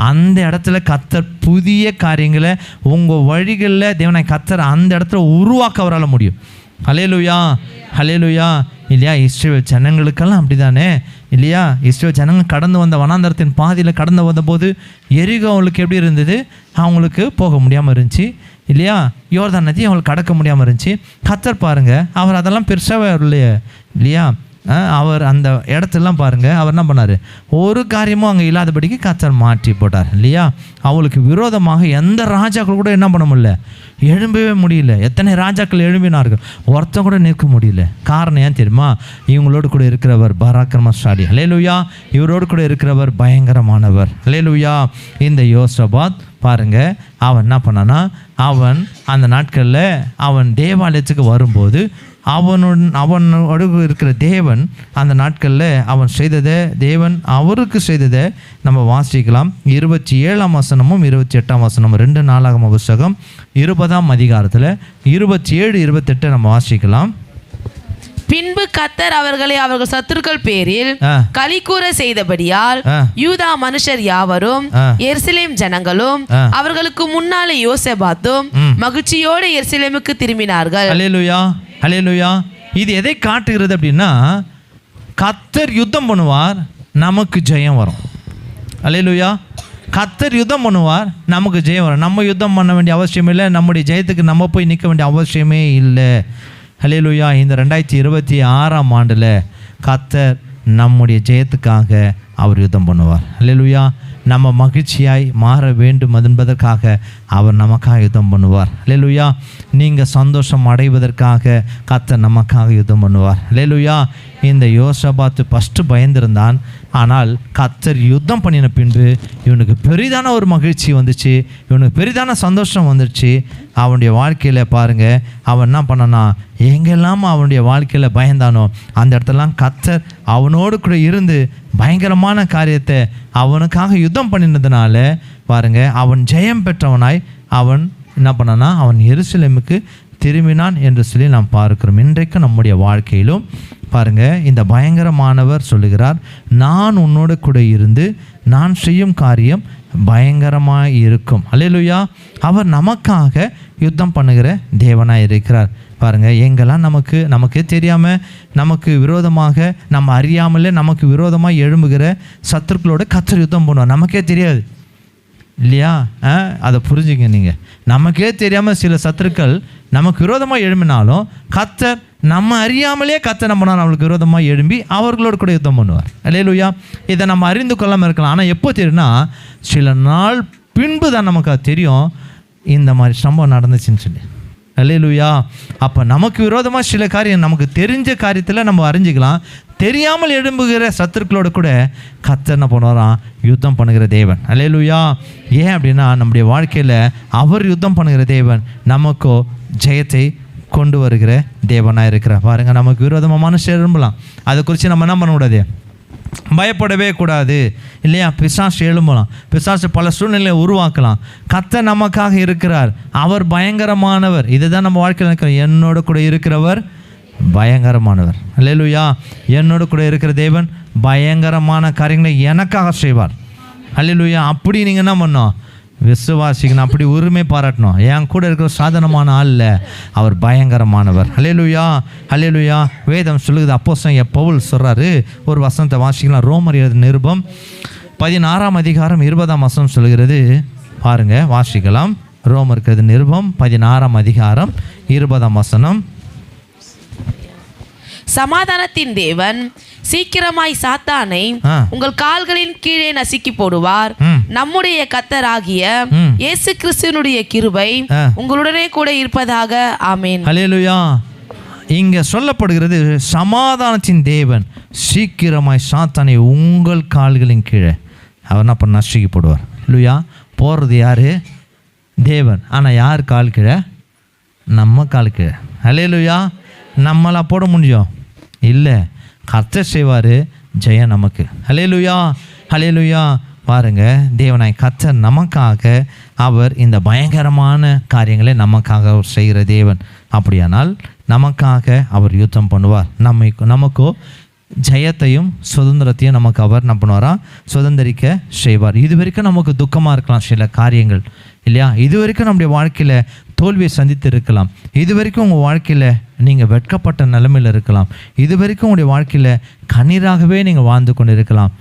Speaker 1: அந்த இடத்துல கர்த்தர் புதிய காரியங்களை உங்கள் வழிகளில் தேவனை கர்த்தர் அந்த இடத்துல உருவாக்க அவரால் முடியும். ஹல்லேலூயா, ஹல்லேலூயா. இல்லையா? இஸ்ரவேல் ஜனங்களுக்கெல்லாம் அப்படி தானே இல்லையா? இஸ்ரவேல் ஜனங்கள் கடந்து வந்த வனாந்தரத்தின் பாதியில் கடந்து வந்தபோது எரிகோ அவங்களுக்கு எப்படி இருந்தது? அவங்களுக்கு போக முடியாமல் இருந்துச்சு இல்லையா? யோர்தான் நதி அவங்களுக்கு கடக்க முடியாமல் இருந்துச்சு. கர்த்தர் பாருங்கள், அவர் அதெல்லாம் பெருசாக இல்லையா? அவர் அந்த இடத்தெல்லாம் பாருங்கள், அவர் என்ன பண்ணார்? ஒரு காரியமும் அங்கே இல்லாதபடிக்கு கர்த்தர் மாற்றி போட்டார் இல்லையா? அவளுக்கு விரோதமாக எந்த ராஜாக்கள் கூட என்ன பண்ண முடியல, எழும்பவே முடியல. எத்தனை ராஜாக்கள் எழும்பினார்கள், ஒருத்தன் கூட நிற்க முடியல. காரணம் ஏன் தெரியுமா? இவங்களோடு கூட இருக்கிறவர் பராக்கிரமசாலி. அல்லேலூயா. இவரோடு கூட இருக்கிறவர் பயங்கரமானவர். அல்லேலூயா. இந்த யோசபாத் பாருங்கள், அவன் என்ன பண்ணானா, அவன் அந்த நாட்களில் அவன் தேவாலயத்துக்கு வரும்போது அவனோடு இருக்கிற தேவன் அந்த நாட்களில் அவன் செய்ததை, தேவன் அவருக்கு செய்ததை நம்ம வாசிக்கலாம். 27ஆம் வசனமும் 28ஆம் வசனமும் 2 நாளாகம புஸ்தகம் 20ஆம் அதிகாரத்தில் 27, 28 நம்ம வாசிக்கலாம்.
Speaker 2: பின்பு கர்த்தர் அவர்களை அவர்கள் சத்துருக்கள் பேரில் களிகூற செய்தபடியால் யூதா மனுஷர் யாவரும் எருசலேம் ஜனங்களும் அவர்களுக்கு முன்னாலே யோசபாத்தும் மகிழ்ச்சியோடு எருசலேமுக்கு திரும்பினார்கள்.
Speaker 1: அல்லேலூயா, அல்லேலூயா. இது எதை காட்டுகிறது அப்படின்னா, கர்த்தர் யுத்தம் பண்ணுவார், நமக்கு ஜெயம் வரும். அல்லேலூயா. கர்த்தர் யுத்தம் பண்ணுவார், நமக்கு ஜெயம் வரும். நம்ம யுத்தம் பண்ண வேண்டிய அவசியம் இல்லை, நம்முடைய ஜெயத்துக்கு நம்ம போய் நிற்க வேண்டிய அவசியமே இல்லை. ஹல்லேலூயா. இந்த 2026ஆம் ஆண்டில் கர்த்தர் நம்முடைய ஜெயத்துக்காக அவர் யுத்தம் பண்ணுவார். ஹல்லேலூயா. நம்ம மகிழ்ச்சியாய் மாற வேண்டும் என்பதற்காக அவர் நமக்காக யுத்தம் பண்ணுவார். ஹல்லேலூயா. நீங்கள் சந்தோஷம் அடைவதற்காக கர்த்தர் நமக்காக யுத்தம் பண்ணுவார். ஹல்லேலூயா. இந்த யோசபாத்து ஃபஸ்ட்டு பயந்திருந்தான், ஆனால் கர்த்தர் யுத்தம் பண்ணின பின்பு இவனுக்கு பெரிதான ஒரு மகிழ்ச்சி வந்துச்சு, இவனுக்கு பெரிதான சந்தோஷம் வந்துடுச்சு. அவனுடைய வாழ்க்கையில் பாருங்கள், அவன் என்ன பண்ணனா, எங்கெல்லாம் அவனுடைய வாழ்க்கையில் பயந்தானோ அந்த இடத்துலலாம் கர்த்தர் அவனோடு கூட இருந்து பயங்கரமான காரியத்தை அவனுக்காக யுத்தம் பண்ணினதுனால பாருங்கள், அவன் ஜெயம் பெற்றவனாய் அவன் என்ன பண்ணனா, அவன் எருசலேமுக்கு திரும்பினான் என்று சொல்லி நாம் பார்க்கிறோம். இன்றைக்கு நம்முடைய வாழ்க்கையிலும் பாருங்கள், இந்த பயங்கரமானவர் சொல்லுகிறார், நான் உன்னோடு கூட இருந்து நான் செய்யும் காரியம் பயங்கரமாக இருக்கும். அல்லேலூயா. அவர் நமக்காக யுத்தம் பண்ணுகிற தேவனாக இருக்கிறார். பாருங்கள், எங்கெல்லாம் நமக்கே தெரியாமல் நமக்கு விரோதமாக, நம்ம அறியாமலே நமக்கு விரோதமாக எழும்புகிற சத்துருக்களோட கர்த்தர் யுத்தம் பண்ணுவார். நமக்கே தெரியாது இல்லையா? அதை புரிஞ்சுங்க நீங்கள். நமக்கே தெரியாமல் சில சத்துருக்கள் நமக்கு விரோதமாக எழும்பினாலும் கர்த்தர் நம்ம அறியாமலே கர்த்தர் நம்ம நம்மளுக்கு விரோதமாக எழும்பி அவர்களோடு கூட யுத்தம் பண்ணுவார். அல்லேலூயா. இதை நம்ம அறிந்து கொள்ளாமல் இருக்கலாம். ஆனால் எப்போ தெரியும்னா, சில நாள் பின்பு தான் நமக்கு அது தெரியும் இந்த மாதிரி சம்பவம் நடந்துச்சுன்னு சொல்லி. அல்லேலூயா. அப்போ நமக்கு விரோதமாக சில காரியம் நமக்கு தெரிஞ்ச காரியத்தில் நம்ம அறிஞ்சிக்கலாம். தெரியாமல் எழும்புகிற சத்துருக்களோடு கூட கர்த்தர் என்ன பண்ணுவாராம், யுத்தம் பண்ணுகிற தேவன். அல்லேலூயா. ஏன் அப்படின்னா, நம்முடைய வாழ்க்கையில் அவர் யுத்தம் பண்ணுகிற தேவன் நமக்கோ ஜெயத்தை கொண்டு வருகிற தேவனாக இருக்கிறார். பாருங்கள், நமக்கு விரோதமாக மனுஷன் எழும்பலாம், அதை குறித்து நம்ம என்ன பண்ணக்கூடாது, பயப்படவே கூடாது இல்லையா? பிசாசு எழும்பலாம், பிசாசு பல சூழ்நிலையை உருவாக்கலாம். கர்த்தர் நமக்காக இருக்கிறார், அவர் பயங்கரமானவர். இதுதான் நம்ம வாழ்க்கையில் இருக்கிறோம், என்னோட கூட இருக்கிறவர் பயங்கரமானவர். அல்லேலூயா. என்னோட கூட இருக்கிற தேவன் பயங்கரமான காரியங்களை எனக்காக செய்வார். அல்லேலூயா. அப்படி நீங்கள் என்ன பண்ணணும், விசுவாசிக்கணும், அப்படி உரிமை பாராட்டணும். என் கூட இருக்கிற சாதனமான ஆள் இல்லை, அவர் பயங்கரமானவர். அல்லேலூயா. அல்லேலூயா. வேதம் சொல்லுது, அப்போஸ்தலன் பவுல் சொல்கிறாரு, ஒரு வசனத்தை வாசிக்கலாம். ரோமர் எழுதின நிருபம் 16ஆம் அதிகாரம் 20ஆம் வசனம் சொல்கிறது. பாருங்கள், வாசிக்கலாம். ரோமருக்கு எழுதின நிருபம் 16ஆம் அதிகாரம் 20ஆம் வசனம்.
Speaker 2: சமாதானத்தின் தேவன் சீக்கிரமாய் சாத்தானை உங்கள் கால்களின் கீழே நசுக்கி போடுவார். நம்முடைய கர்த்தராகிய இயேசு கிறிஸ்துவினுடைய கிருபை உங்களுடனே கூட இருப்பதாக. ஆமென்.
Speaker 1: அல்லேலூயா. இங்கே சொல்லப்படுகிறது, சமாதானத்தின் தேவன் சீக்கிரமாய் சாத்தானை உங்கள் கால்களின் கீழே அவர் என்ன பண்ண, நசுக்கி போடுவார். இல்லையா? போகிறது யாரு? தேவன். ஆனால் யார் கால் கீழே? நம்ம கால் கீழே. அல்லேலூயா. நம்மளா போட முடியும்? இல்லை, கர்த்தர் செய்வார், ஜெயம் நமக்கு. அல்லேலூயா. அல்லேலூயா. பாருங்கள், தேவனாய் கர்த்தர் நமக்காக அவர் இந்த பயங்கரமான காரியங்களை நமக்காக செய்கிற தேவன். அப்படியானால் நமக்காக அவர் யுத்தம் பண்ணுவார். நமக்கோ ஜெயத்தையும் சுதந்திரத்தையும் நமக்கு அவர் என்ன பண்ணுவாரா, சுதந்திரிக்க செய்வார். இது வரைக்கும் நமக்கு துக்கமாக இருக்கலாம் சில காரியங்கள் இல்லையா? இது வரைக்கும் நம்முடைய வாழ்க்கையில் தோல்வியை சந்தித்து இருக்கலாம். இது வரைக்கும் உங்கள் வாழ்க்கையில் நீங்கள் வெட்கப்பட்ட நிலைமையில் இருக்கலாம். இது வரைக்கும் உங்களுடைய வாழ்க்கையில் கண்ணீராகவே நீங்கள் வாழ்ந்து கொண்டு இருக்கலாம்.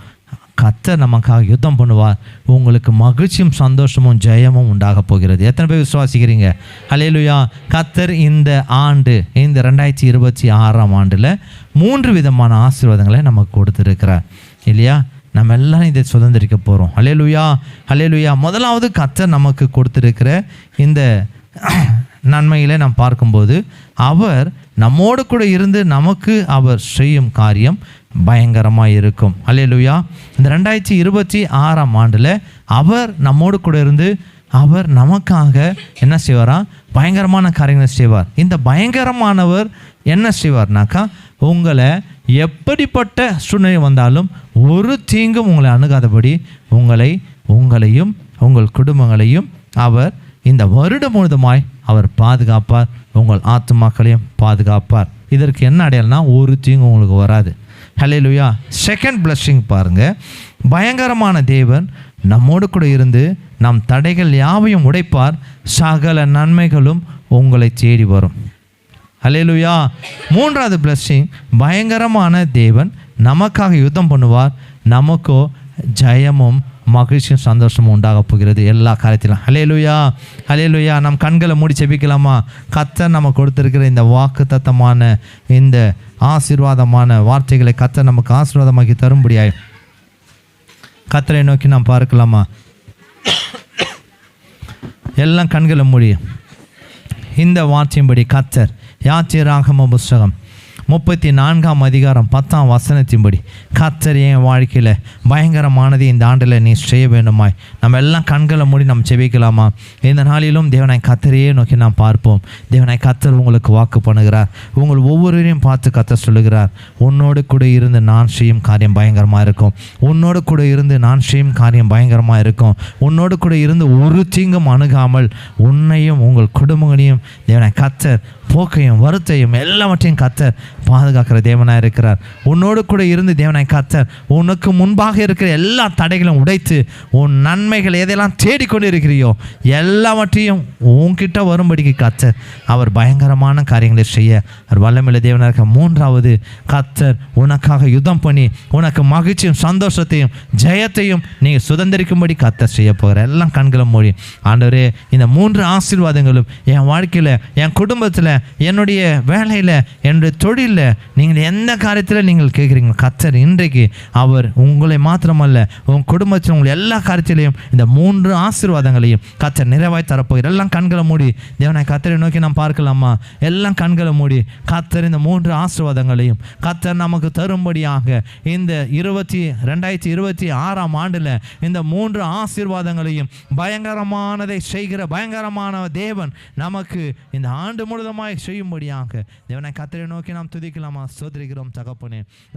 Speaker 1: கர்த்தர் நமக்காக யுத்தம் பண்ணுவார். உங்களுக்கு மகிழ்ச்சியும் சந்தோஷமும் ஜெயமும் உண்டாக போகிறது. எத்தனை பேர் விசுவாசிக்கிறீங்க? அல்லேலூயா. கர்த்தர் இந்த ஆண்டு, இந்த 2026ஆம் ஆண்டில் 3 விதமான ஆசீர்வாதங்களை நமக்கு கொடுத்துருக்கிறார் இல்லையா? நம்ம எல்லாரும் இதை சுதந்திரிக்க போகிறோம். அல்லேலூயா. அல்லேலூயா. முதலாவது கர்த்தர் நமக்கு கொடுத்துருக்கிற இந்த நன்மையிலே நாம் பார்க்கும்போது, அவர் நம்மோடு கூட இருந்து நமக்கு அவர் செய்யும் காரியம் பயங்கரமாக இருக்கும். அல்லேலூயா. இந்த 2026ஆம் ஆண்டில் அவர் நம்மோடு கூட இருந்து அவர் நமக்காக என்ன செய்வாரா, பயங்கரமான காரியங்களை செய்வார். இந்த பயங்கரமானவர் என்ன செய்வார்னாக்கா, உங்களை எப்படிப்பட்ட சூழ்நிலை வந்தாலும் ஒரு தீங்கும் உங்களை அணுகாதபடி உங்களையும் உங்கள் குடும்பங்களையும் அவர் இந்த வருடம் முழுதுமாய் அவர் பாதுகாப்பார். உங்கள் ஆத்துமாக்களையும் பாதுகாப்பார். இதற்கு என்ன அடையாளம்னா, ஒரு தீங்கும் உங்களுக்கு வராது. ஹல்லேலூயா. செகண்ட் பிளஸ்ஸிங் பாருங்கள், பயங்கரமான தேவன் நம்மோடு கூட இருந்து நம் தடைகள் யாவையும் உடைப்பார். சகல நன்மைகளும் உங்களை தேடி வரும். ஹல்லேலூயா. மூன்றாவது பிளஸ்ஸிங், பயங்கரமான தேவன் நமக்காக யுத்தம் பண்ணுவார். நமக்கோ ஜெயமும் மகிழ்ச்சியும் சந்தோஷமும் உண்டாக போகிறது எல்லா காரியத்திலும். ஹல்லேலூயா, ஹல்லேலூயா. நம் கண்களை மூடி செபிக்கலாமா? கர்த்தர் நம்ம கொடுத்திருக்கிற இந்த வாக்குத்தத்தமான இந்த ஆசீர்வாதமான வார்த்தைகளை கர்த்தர் நமக்கு ஆசீர்வாதமாக்கி தரும்படியாய் கர்த்தரை நோக்கி நாம் பார்க்கலாமா? எல்லாம் கண்களை மூடி இந்த வார்த்தையின்படி கர்த்தர் யாத்திராகம புஸ்தகம் 34ஆம் அதிகாரம் 10ஆம் வசனத்தின்படி கர்த்தர் என் வாழ்க்கையில் பயங்கரமானது இந்த ஆண்டில் நீ செய்ய வேண்டுமாய் நம்ம எல்லாம் கண்களை மூடி நம்ம செபிக்கலாமா? இந்த நாளிலும் தேவனாய் கர்த்தரையே நோக்கி நாம் பார்ப்போம். தேவனாய் கர்த்தர் உங்களுக்கு வாக்கு பண்ணுகிறார். உங்கள் ஒவ்வொருவரையும் பார்த்து கர்த்தர் சொல்லுகிறார், உன்னோடு கூட இருந்து நான் செய்யும் காரியம் பயங்கரமாக இருக்கும். உன்னோடு கூட இருந்து நான் செய்யும் காரியம் பயங்கரமாக இருக்கும். உன்னோடு கூட இருந்து ஒரு தீங்கும் அணுகாமல் உன்னையும் உங்கள் குடும்பங்களையும் தேவனாய் கர்த்தர் போக்கையும் வருத்தையும் எல்லாவற்றையும் கர்த்தர் பாதுகாக்கிற தேவனாய் இருக்கிறார். உன்னோடு கூட இருந்து தேவனாய் கர்த்தர் உனக்கு முன்பாக இருக்கிற எல்லா தடைகளும் உடைத்து உன் நன்மைகள் எதையெல்லாம் தேடிக்கொண்டு இருக்கிறியோ எல்லாவற்றையும் உன்கிட்ட வரும்படிக்கு கர்த்தர் அவர் பயங்கரமான காரியங்களை செய்ய அவர் வல்லமையுள்ள தேவனாக இருக்க. 3வது, கர்த்தர் உனக்காக யுத்தம் பண்ணி உனக்கு மகிழ்ச்சியும் சந்தோஷத்தையும் ஜெயத்தையும் நீங்கள் சுதந்திரிக்கும்படி கர்த்தர் செய்ய போகிற. எல்லாம் கண்களை மூடி ஆண்டவரே, இந்த 3 ஆசீர்வாதங்களும் என் வாழ்க்கையில், என் குடும்பத்தில், என்னுடைய வேலையில், என்னுடைய தொழிலில், நீங்கள் எந்த காரியத்தில் நீங்கள் கேட்குறீங்க கர்த்தர் இன்றைக்கு அவர் உங்களை மாத்திரமல்ல உங்கள் குடும்பத்தில் உங்கள் எல்லா காரியத்திலையும் இந்த 3 ஆசீர்வாதங்களையும் கர்த்தர் நிறைவாய் தரப்போகிறார். எல்லாம் கண்களை மூடி தேவனாய் கர்த்தரை நோக்கி நாம் பார்க்கலாமா? எல்லாம் கண்களை மூடி கர்த்தர் இந்த 3 ஆசீர்வாதங்களையும் கர்த்தர் நமக்கு தரும்படியாக இந்த 2026ஆம் ஆண்டில் இந்த 3 ஆசீர்வாதங்களையும் பயங்கரமானதை செய்கிற பயங்கரமான தேவன் நமக்கு இந்த ஆண்டு முழுவதுமாய் செய்யும்படியாக தேவனாய் கர்த்தரை நோக்கி நாம் துதிக்கலாமா? ஸ்தோத்திரிக்கிறோம் தகப்பனே.